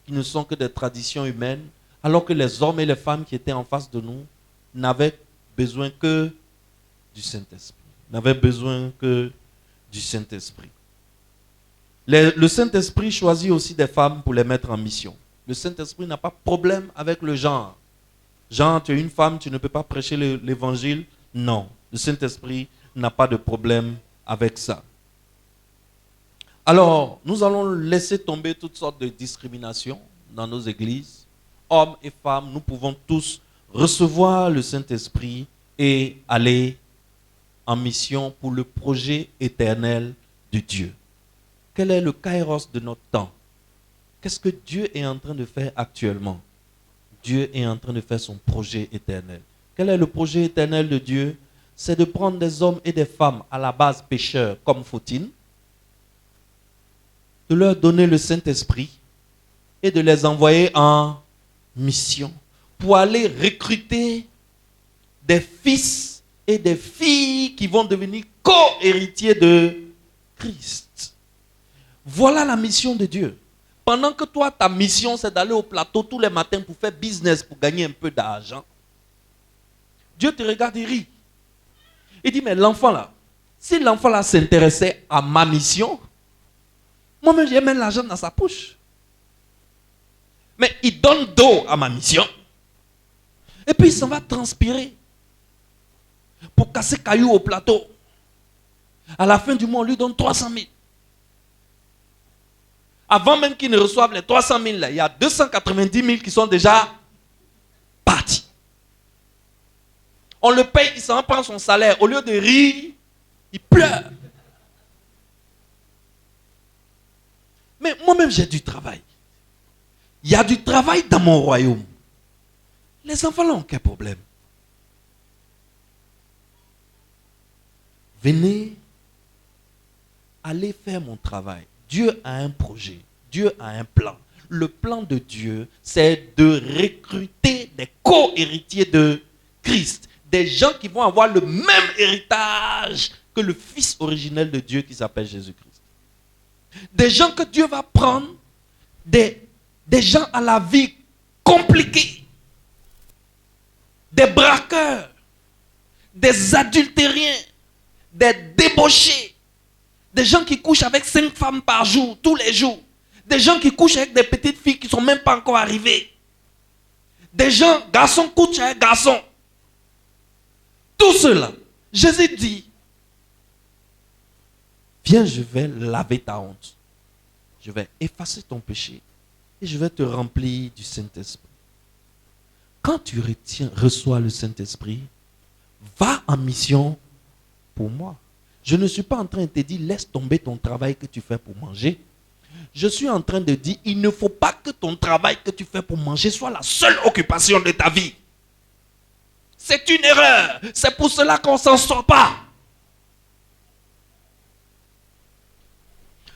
qui ne sont que des traditions humaines, alors que les hommes et les femmes qui étaient en face de nous n'avaient besoin que du Saint-Esprit. N'avaient besoin que du Saint-Esprit. Le Saint-Esprit choisit aussi des femmes pour les mettre en mission. Le Saint-Esprit n'a pas de problème avec le genre. Genre, tu es une femme, tu ne peux pas prêcher l'évangile. Non, le Saint-Esprit n'a pas de problème avec ça. Alors, nous allons laisser tomber toutes sortes de discriminations dans nos églises. Hommes et femmes, nous pouvons tous recevoir le Saint-Esprit et aller en mission pour le projet éternel de Dieu. Quel est le kairos de notre temps? Qu'est-ce que Dieu est en train de faire actuellement? Dieu est en train de faire son projet éternel. Quel est le projet éternel de Dieu? C'est de prendre des hommes et des femmes à la base pécheurs comme Fautine, de leur donner le Saint-Esprit et de les envoyer en mission pour aller recruter des fils et des filles qui vont devenir co-héritiers de Christ. Voilà la mission de Dieu. Pendant que toi, ta mission, c'est d'aller au plateau tous les matins pour faire business, pour gagner un peu d'argent, Dieu te regarde et rit. Il dit, mais l'enfant là, Si l'enfant là s'intéressait à ma mission, moi-même j'ai mis l'argent dans sa poche. Mais il donne dos à ma mission. Et puis il s'en va transpirer pour casser cailloux au plateau. À la fin du mois, on lui donne 300 000. Avant même qu'il ne reçoive les 300 000, là, il y a 290 000 qui sont déjà partis. On le paye, il s'en prend son salaire. Au lieu de rire, il pleure. Mais moi-même, j'ai du travail. Il y a du travail dans mon royaume. Les enfants là ont quel problème? Venez, allez faire mon travail. Dieu a un projet. Dieu a un plan. Le plan de Dieu, c'est de recruter des co-héritiers de Christ. Des gens qui vont avoir le même héritage que le Fils originel de Dieu qui s'appelle Jésus-Christ. Des gens que Dieu va prendre, des gens à la vie compliquée, des braqueurs, des adultériens, des débauchés, des gens qui couchent avec 5 femmes par jour, tous les jours, des gens qui couchent avec des petites filles qui ne sont même pas encore arrivées, des gens, garçons couchent avec garçons. Tout cela, Jésus dit, viens, je vais laver ta honte. Je vais effacer ton péché et je vais te remplir du Saint-Esprit. Quand tu reçois le Saint-Esprit, va en mission pour moi. Je ne suis pas en train de te dire, laisse tomber ton travail que tu fais pour manger. Je suis en train de dire, il ne faut pas que ton travail que tu fais pour manger soit la seule occupation de ta vie. C'est une erreur. C'est pour cela qu'on ne s'en sort pas.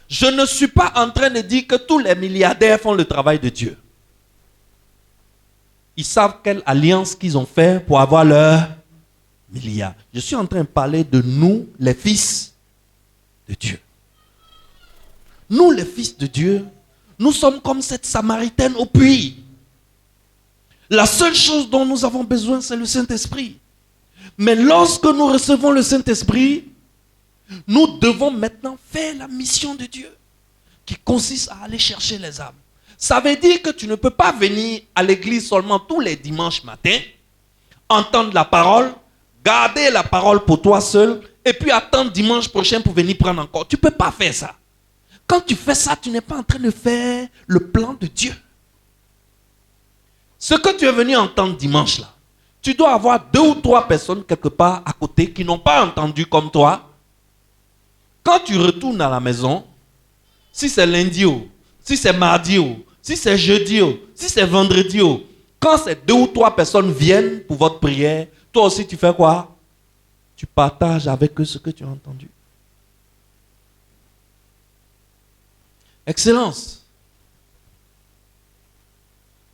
Je ne suis pas en train de dire que tous les milliardaires font le travail de Dieu. Ils savent quelle alliance qu'ils ont fait pour avoir leur milliard. Je suis en train de parler de nous, les fils de Dieu. Nous, les fils de Dieu, nous sommes comme cette Samaritaine au puits. La seule chose dont nous avons besoin, c'est le Saint-Esprit. Mais lorsque nous recevons le Saint-Esprit, nous devons maintenant faire la mission de Dieu, qui consiste à aller chercher les âmes. Ça veut dire que tu ne peux pas venir à l'église seulement tous les dimanches matins, entendre la parole, garder la parole pour toi seul, et puis attendre dimanche prochain pour venir prendre encore. Tu ne peux pas faire ça. Quand tu fais ça, tu n'es pas en train de faire le plan de Dieu. Ce que tu es venu entendre dimanche là, tu dois avoir 2 ou 3 personnes quelque part à côté qui n'ont pas entendu comme toi. Quand tu retournes à la maison, si c'est lundi, si c'est mardi, si c'est jeudi, si c'est vendredi, quand ces 2 ou 3 personnes viennent pour votre prière, toi aussi tu fais quoi? Tu partages avec eux ce que tu as entendu. Excellence.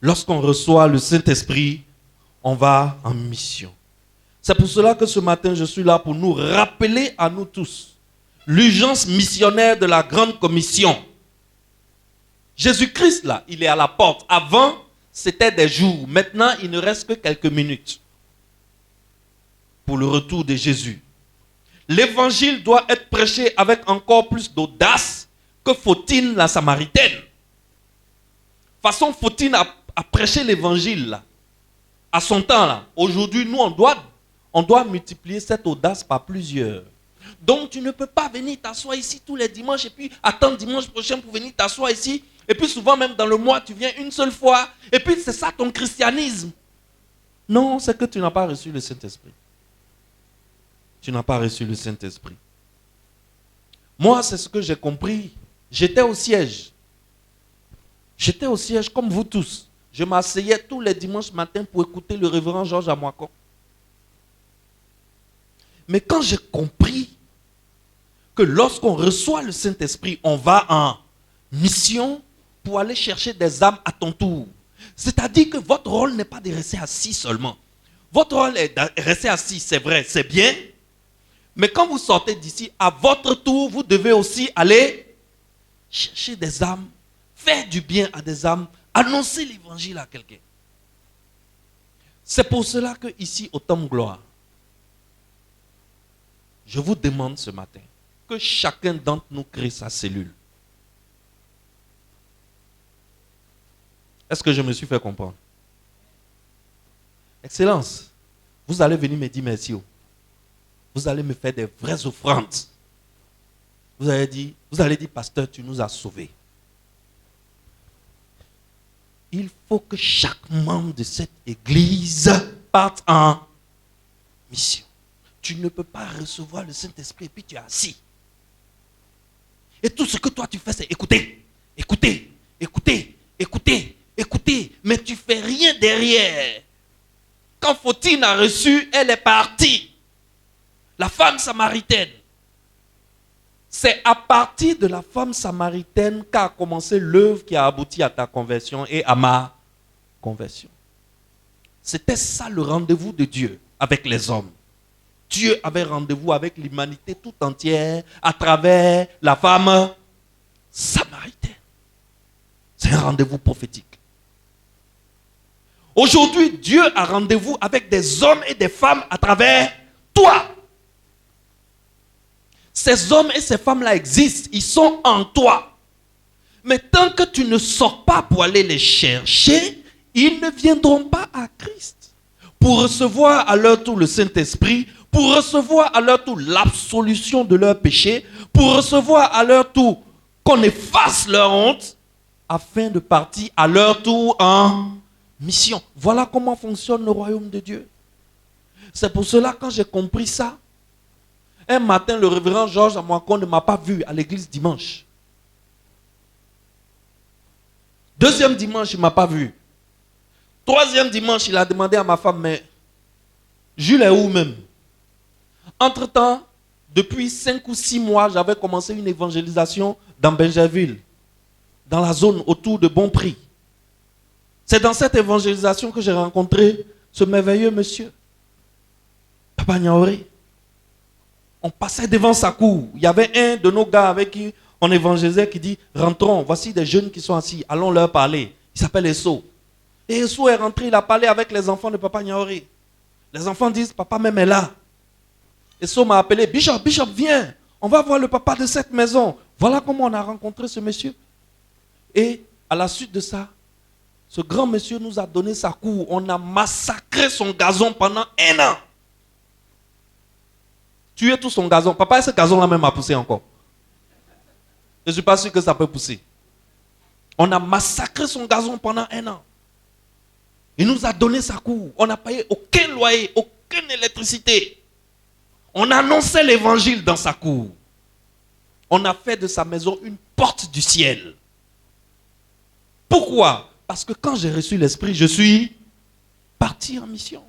Lorsqu'on reçoit le Saint-Esprit, on va en mission. C'est pour cela que ce matin, je suis là pour nous rappeler à nous tous l'urgence missionnaire de la grande commission. Jésus-Christ, là, il est à la porte. Avant, c'était des jours. Maintenant, il ne reste que quelques minutes pour le retour de Jésus. L'évangile doit être prêché avec encore plus d'audace que Photine, la Samaritaine. De toute façon, Photine a prêché l'évangile là, à son temps. Là. Aujourd'hui, nous, on doit multiplier cette audace par plusieurs. Donc, tu ne peux pas venir t'asseoir ici tous les dimanches et puis attendre dimanche prochain pour venir t'asseoir ici. Et puis souvent, même dans le mois, tu viens une seule fois. Et puis, c'est ça ton christianisme. Non, c'est que tu n'as pas reçu le Saint-Esprit. Tu n'as pas reçu le Saint-Esprit. Moi, c'est ce que j'ai compris. J'étais au siège. J'étais au siège comme vous tous. Je m'asseyais tous les dimanches matins pour écouter le révérend Georges Amoakon. Mais quand j'ai compris que lorsqu'on reçoit le Saint-Esprit, on va en mission pour aller chercher des âmes à ton tour. C'est-à-dire que votre rôle n'est pas de rester assis seulement. Votre rôle est de rester assis, c'est vrai, c'est bien. Mais quand vous sortez d'ici, à votre tour, vous devez aussi aller chercher des âmes, faire du bien à des âmes, annoncer l'évangile à quelqu'un. C'est pour cela que ici, au Temple Gloire, je vous demande ce matin que chacun d'entre nous crée sa cellule. Est-ce que je me suis fait comprendre? Excellence, vous allez venir me dire merci. Vous allez me faire des vraies offrandes. Vous allez dire, pasteur, tu nous as sauvés. Il faut que chaque membre de cette église parte en mission. Tu ne peux pas recevoir le Saint-Esprit et puis tu es assis. Et tout ce que toi tu fais, c'est écouter, écouter, écouter, écouter, écouter. Mais tu ne fais rien derrière. Quand Fautine a reçu, elle est partie. La femme samaritaine. C'est à partir de la femme samaritaine qu'a commencé l'œuvre qui a abouti à ta conversion et à ma conversion. C'était ça le rendez-vous de Dieu avec les hommes. Dieu avait rendez-vous avec l'humanité tout entière à travers la femme samaritaine. C'est un rendez-vous prophétique. Aujourd'hui, Dieu a rendez-vous avec des hommes et des femmes à travers toi. Ces hommes et ces femmes-là existent, ils sont en toi. Mais tant que tu ne sors pas pour aller les chercher, ils ne viendront pas à Christ. Pour recevoir à leur tour le Saint-Esprit, pour recevoir à leur tour l'absolution de leurs péchés, pour recevoir à leur tour qu'on efface leur honte, afin de partir à leur tour en mission. Voilà comment fonctionne le royaume de Dieu. C'est pour cela, quand j'ai compris ça, un matin, le révérend Georges Amoakon ne m'a pas vu à l'église dimanche. Deuxième dimanche, il ne m'a pas vu. Troisième dimanche, il a demandé à ma femme, mais Jules est où même? Entre-temps, depuis 5 ou 6 mois, j'avais commencé une évangélisation dans Benjerville, dans la zone autour de Bonprix. C'est dans cette évangélisation que j'ai rencontré ce merveilleux monsieur, Papa Niaoré. On passait devant sa cour. Il y avait un de nos gars avec qui on évangélisait qui dit, rentrons, voici des jeunes qui sont assis, allons leur parler. Il s'appelle Esso. Et Esso est rentré, il a parlé avec les enfants de Papa Niaoré. Les enfants disent, papa même est là. Esso m'a appelé, Bishop, viens, on va voir le papa de cette maison. Voilà comment on a rencontré ce monsieur. Et à la suite de ça, ce grand monsieur nous a donné sa cour. On a massacré son gazon pendant 1 an. Tuer tout son gazon. Papa, ce gazon-là même a poussé encore. Je ne suis pas sûr que ça peut pousser. On a massacré son gazon pendant 1 an. Il nous a donné sa cour. On n'a payé aucun loyer, aucune électricité. On annonçait l'évangile dans sa cour. On a fait de sa maison une porte du ciel. Pourquoi? Parce que quand j'ai reçu l'Esprit, je suis parti en mission.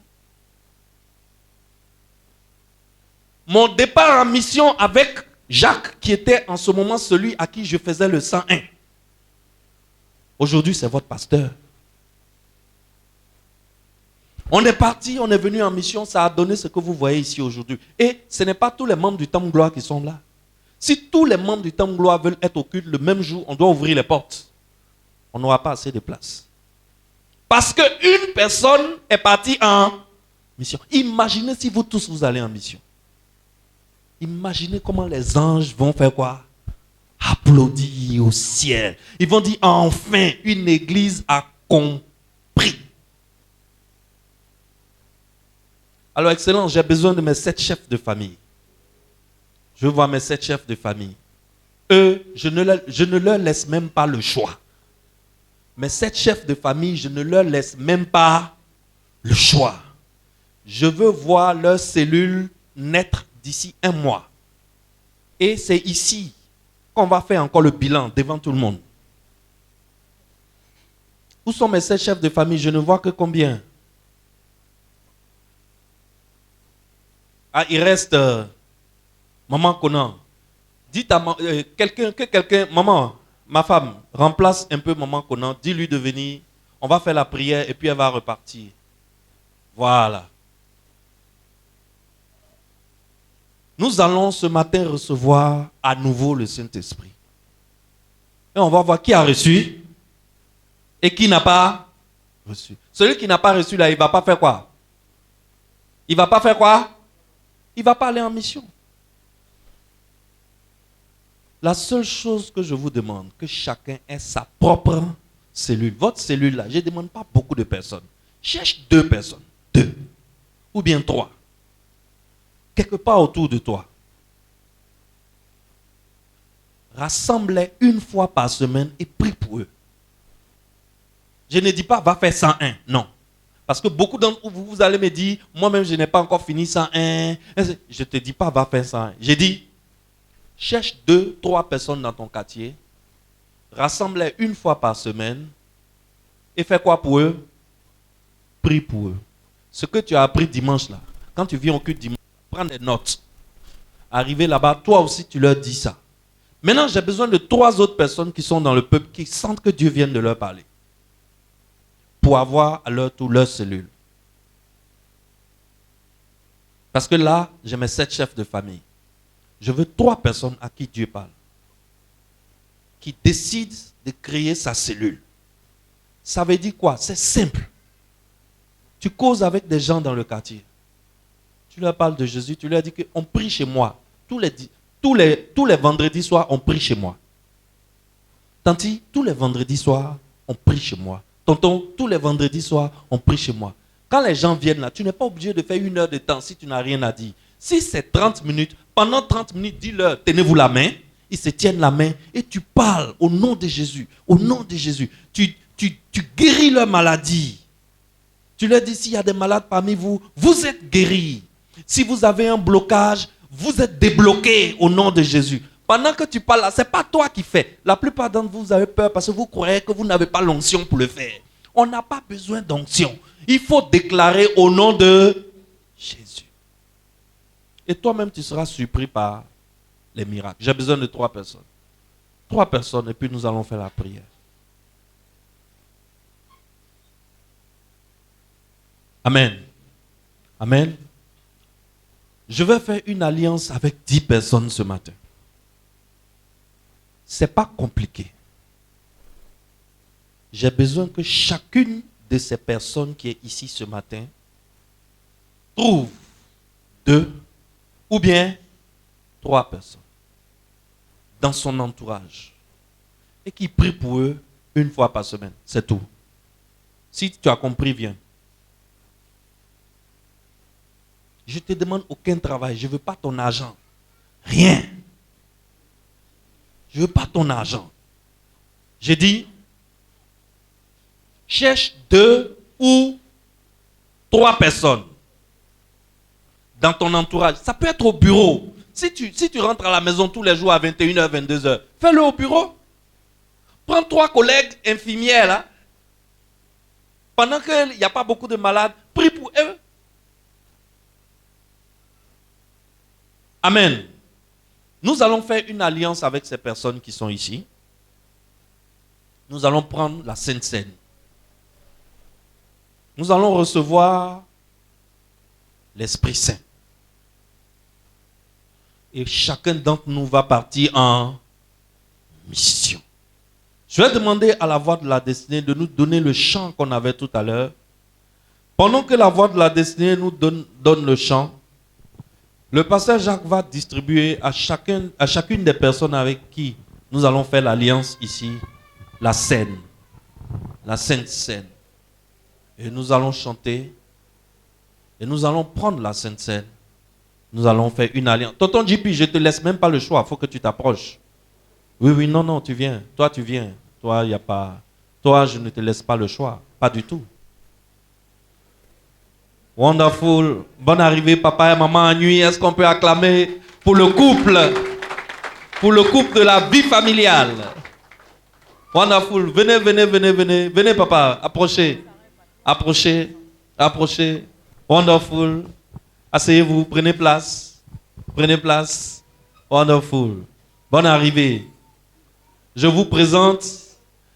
Mon départ en mission avec Jacques, qui était en ce moment celui à qui je faisais le 101. Aujourd'hui, c'est votre pasteur. On est parti, on est venu en mission, ça a donné ce que vous voyez ici aujourd'hui. Et ce n'est pas tous les membres du Temple Gloire qui sont là. Si tous les membres du Temple Gloire veulent être au culte le même jour, on doit ouvrir les portes. On n'aura pas assez de place. Parce qu'une personne est partie en mission. Imaginez si vous tous vous allez en mission. Imaginez comment les anges vont faire quoi? Applaudir au ciel. Ils vont dire, enfin, une église a compris. Alors, Excellence, j'ai besoin de mes 7 chefs de famille. Je veux voir mes 7 chefs de famille. Eux, je ne leur laisse même pas le choix. Mes 7 chefs de famille, je ne leur laisse même pas le choix. Je veux voir leur cellule naître d'ici 1 mois. Et c'est ici qu'on va faire encore le bilan devant tout le monde. Où sont mes 7 chefs de famille? Je ne vois que combien? Ah, il reste Maman Conan. Dites à quelqu'un, maman, ma femme, remplace un peu Maman Conan. Dis-lui de venir. On va faire la prière et puis elle va repartir. Voilà. Nous allons ce matin recevoir à nouveau le Saint-Esprit. Et on va voir qui a reçu et qui n'a pas reçu. Celui qui n'a pas reçu là, il ne va pas faire quoi? Il ne va pas faire quoi? Il ne va pas aller en mission. La seule chose que je vous demande, que chacun ait sa propre cellule. Votre cellule là, je ne demande pas beaucoup de personnes. Cherche 2 personnes. 2. Ou bien 3. Quelque part autour de toi. Rassemble-les une fois par semaine et prie pour eux. Je ne dis pas va faire 101. Non. Parce que beaucoup d'entre vous, vous allez me dire, moi-même je n'ai pas encore fini 101. Je ne te dis pas va faire 101. J'ai dit, cherche 2, 3 personnes dans ton quartier. Rassemble-les une fois par semaine. Et fais quoi pour eux? Prie pour eux. Ce que tu as appris dimanche là, quand tu viens au culte dimanche, prends des notes. Arrivé là-bas, toi aussi tu leur dis ça. Maintenant, j'ai besoin de 3 autres personnes qui sont dans le peuple, qui sentent que Dieu vient de leur parler. Pour avoir à leur tour leur cellule. Parce que là, j'ai mes 7 chefs de famille. Je veux 3 personnes à qui Dieu parle. Qui décident de créer sa cellule. Ça veut dire quoi? C'est simple. Tu causes avec des gens dans le quartier. Tu leur parles de Jésus, tu leur dis qu'on prie chez moi. Tous les vendredis soirs, on prie chez moi. Tanti, tous les vendredis soirs, on prie chez moi. Tonton, tous les vendredis soirs, on prie chez moi. Quand les gens viennent là, tu n'es pas obligé de faire 1 heure de temps si tu n'as rien à dire. Si c'est 30 minutes, pendant 30 minutes, dis-leur, tenez-vous la main. Ils se tiennent la main et tu parles au nom de Jésus. Au nom de Jésus. Tu guéris leur maladie. Tu leur dis, s'il y a des malades parmi vous, vous êtes guéris. Si vous avez un blocage, vous êtes débloqués au nom de Jésus. Pendant que tu parles là, ce n'est pas toi qui fais. La plupart d'entre vous, vous avez peur parce que vous croyez que vous n'avez pas l'onction pour le faire. On n'a pas besoin d'onction. Il faut déclarer au nom de Jésus. Et toi-même, tu seras surpris par les miracles. J'ai besoin de 3 personnes. 3 personnes et puis nous allons faire la prière. Amen. Amen. Je vais faire une alliance avec 10 personnes ce matin. Ce n'est pas compliqué. J'ai besoin que chacune de ces personnes qui est ici ce matin trouve 2 ou bien 3 personnes dans son entourage et qui prie pour eux une fois par semaine. C'est tout. Si tu as compris, viens. Je ne te demande aucun travail. Je ne veux pas ton argent. Rien. Je ne veux pas ton argent. J'ai dit, cherche 2 ou 3 personnes dans ton entourage. Ça peut être au bureau. Si tu rentres à la maison tous les jours à 21h, 22h, fais-le au bureau. Prends 3 collègues infirmières là. Pendant qu'il n'y a pas beaucoup de malades, prie pour eux. Amen. Nous allons faire une alliance avec ces personnes qui sont ici. Nous allons prendre la Sainte Seine. Nous allons recevoir l'Esprit Saint. Et chacun d'entre nous va partir en mission. Je vais demander à la voix de la destinée de nous donner le chant qu'on avait tout à l'heure. Pendant que la voix de la destinée nous donne le chant, le pasteur Jacques va distribuer à chacune des personnes avec qui nous allons faire l'alliance ici, la scène, la Sainte Seine. Et nous allons chanter, et nous allons prendre la Sainte Seine. Nous allons faire une alliance. Tonton JP, je ne te laisse même pas le choix, il faut que tu t'approches. Oui, non, tu viens. Toi, tu viens. Toi, il n'y a pas... Toi, je ne te laisse pas le choix, pas du tout. Wonderful. Bonne arrivée, papa et maman à nuit. Est-ce qu'on peut acclamer pour le couple de la vie familiale? Wonderful. Venez. Venez, papa. Approchez. Wonderful. Asseyez-vous. Prenez place. Wonderful. Bonne arrivée. Je vous présente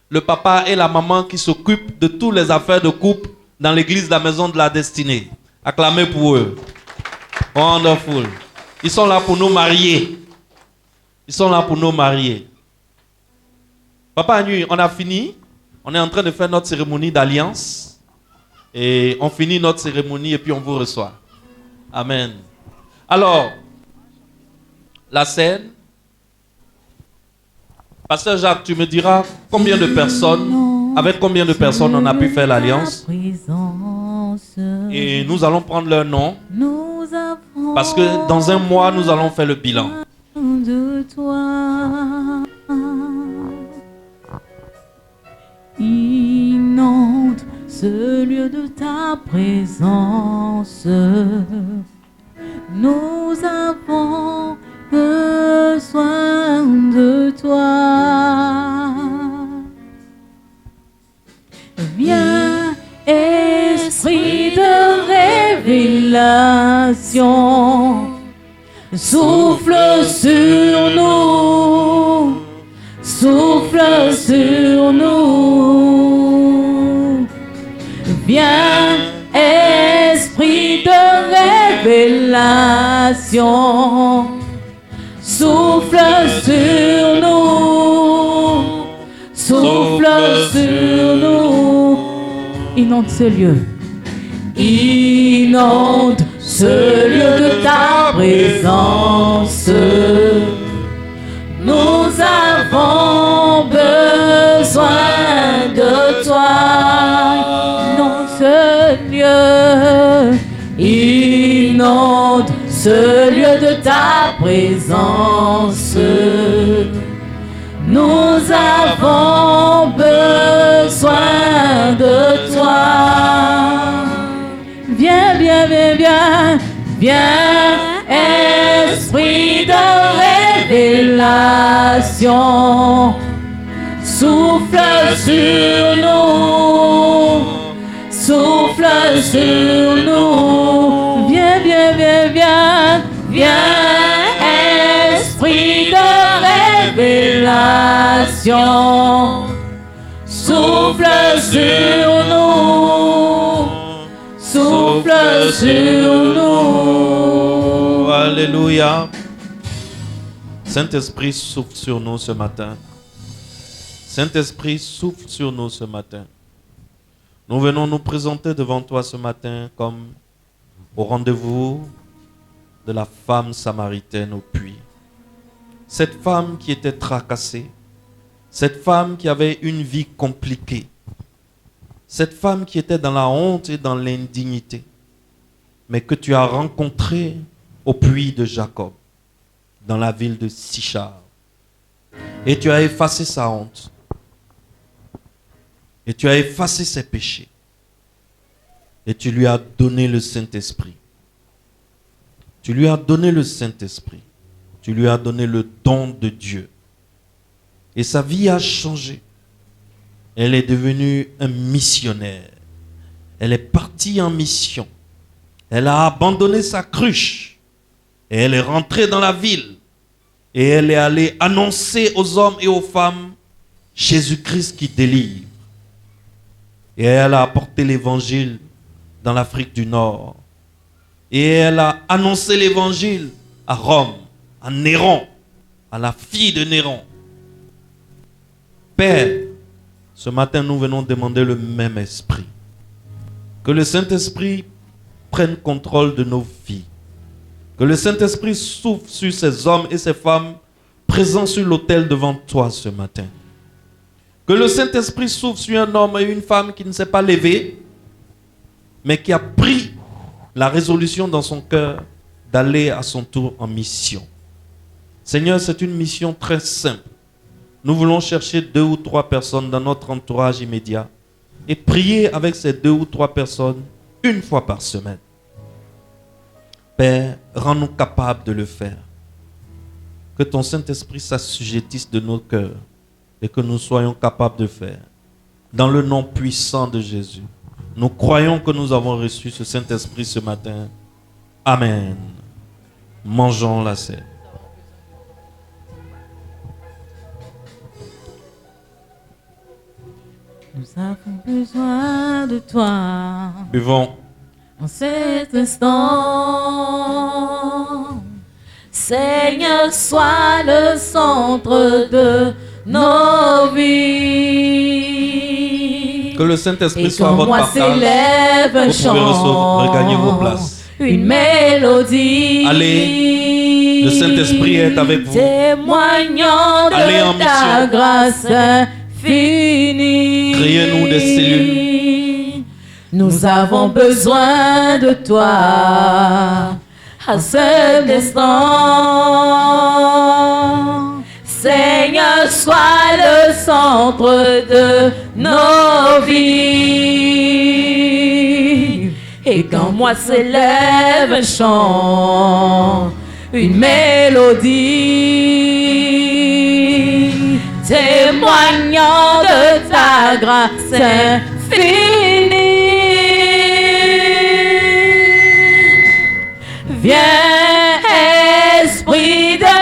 le papa et la maman qui s'occupent de toutes les affaires de couple dans l'église de la Maison de la Destinée. Acclamez pour eux. Wonderful. Ils sont là pour nous marier. Papa Nuit, on a fini. On est en train de faire notre cérémonie d'alliance. Et on finit notre cérémonie et puis on vous reçoit. Amen. Alors, la scène. Pasteur Jacques, tu me diras combien de personnes, avec combien de personnes on a pu faire l'alliance? Et nous allons prendre leur nom. Parce que dans un mois, nous allons faire le bilan. De toi, inonde ce lieu de ta présence. Nous avons besoin de toi. Viens, esprit de révélation, souffle sur nous, souffle sur nous. Viens, esprit de révélation, souffle sur nous, souffle sur nous. Inonde ce lieu, inonde ce lieu de ta présence. Nous avons besoin de toi. Inonde ce lieu, inonde ce lieu de ta présence. Nous avons besoin de toi. Viens, viens, viens, viens, viens, esprit de révélation, souffle sur nous, souffle sur nous. Viens, viens, viens, viens, viens, esprit de révélation, souffle sur nous, souffle sur nous. Alléluia. Saint-Esprit, souffle sur nous ce matin. Saint-Esprit, souffle sur nous ce matin. Nous venons nous présenter devant toi ce matin comme au rendez-vous de la femme samaritaine au puits. Cette femme qui était tracassée, cette femme qui avait une vie compliquée, cette femme qui était dans la honte et dans l'indignité, mais que tu as rencontrée au puits de Jacob, dans la ville de Sichar. Et tu as effacé sa honte. Et tu as effacé ses péchés. Et tu lui as donné le Saint-Esprit. Tu lui as donné le Saint-Esprit. Tu lui as donné le don de Dieu. Et sa vie a changé. Elle est devenue un missionnaire. Elle est partie en mission. Elle a abandonné sa cruche. Et elle est rentrée dans la ville. Et elle est allée annoncer aux hommes et aux femmes Jésus-Christ qui délivre. Et elle a apporté l'évangile dans l'Afrique du Nord. Et elle a annoncé l'évangile à Rome, à Néron, à la fille de Néron. Père, ce matin nous venons demander le même esprit. Que le Saint-Esprit prenne contrôle de nos vies. Que le Saint-Esprit souffle sur ces hommes et ces femmes présents sur l'autel devant toi ce matin. Que le Saint-Esprit souffle sur un homme et une femme qui ne s'est pas levé, mais qui a pris la résolution dans son cœur d'aller à son tour en mission. Seigneur, c'est une mission très simple. Nous voulons chercher 2 ou 3 personnes dans notre entourage immédiat et prier avec ces 2 ou 3 personnes une fois par semaine. Père, rends-nous capables de le faire. Que ton Saint-Esprit s'assujettisse de nos cœurs et que nous soyons capables de faire. Dans le nom puissant de Jésus, nous croyons que nous avons reçu ce Saint-Esprit ce matin. Amen. Mangeons la scène. Nous avons besoin de toi. Buvons. En cet instant, Seigneur, sois le centre de nos vies. Que le Saint-Esprit Et soit qu'en votre moi partage. s'élève un Vous pouvez chant, regagner vos places. une mélodie. Allez. Le Saint-Esprit est avec vous. Témoignant Allez en de ta grâce infinie. Créez-nous des cellules. Nous avons besoin de toi à cet instant. Seigneur, sois le centre de nos vies. Et quand moi s'élève un chant, une mélodie, témoignant de ta grâce infinie. Viens, esprit de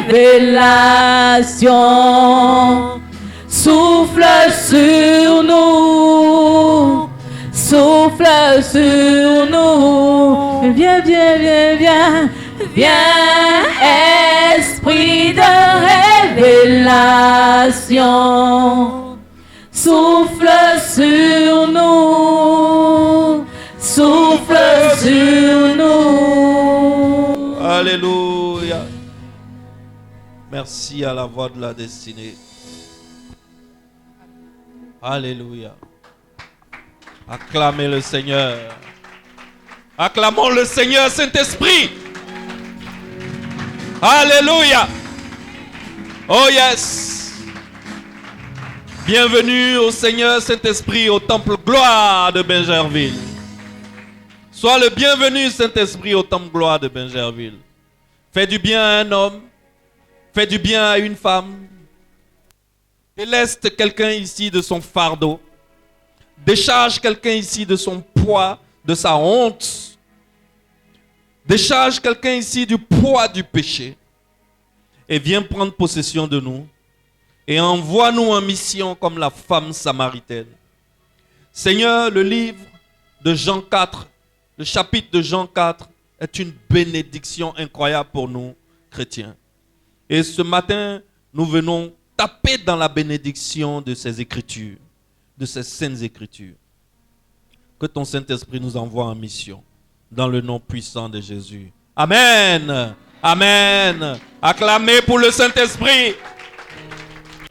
révélation, souffle sur nous, souffle sur nous. Viens, viens, viens, viens, viens, esprit de révélation, souffle sur nous, souffle sur nous. Alléluia. Merci à la voix de la destinée. Alléluia. Acclamez le Seigneur. Acclamons le Seigneur, Saint-Esprit. Alléluia. Oh yes. Bienvenue au Seigneur Saint-Esprit au temple gloire de Bingerville. Sois le bienvenu Saint-Esprit au temple gloire de Bingerville. Fais du bien à un homme. Fais du bien à une femme. Déleste quelqu'un ici de son fardeau. Décharge quelqu'un ici de son poids, de sa honte. Décharge quelqu'un ici du poids du péché. Et viens prendre possession de nous. Et envoie-nous en mission comme la femme samaritaine. Seigneur, le livre de Jean 4, le chapitre de Jean 4 est une bénédiction incroyable pour nous, chrétiens. Et ce matin, nous venons taper dans la bénédiction de ces écritures, de ces saintes écritures. Que ton Saint-Esprit nous envoie en mission, dans le nom puissant de Jésus. Amen. Amen. Acclamez pour le Saint-Esprit.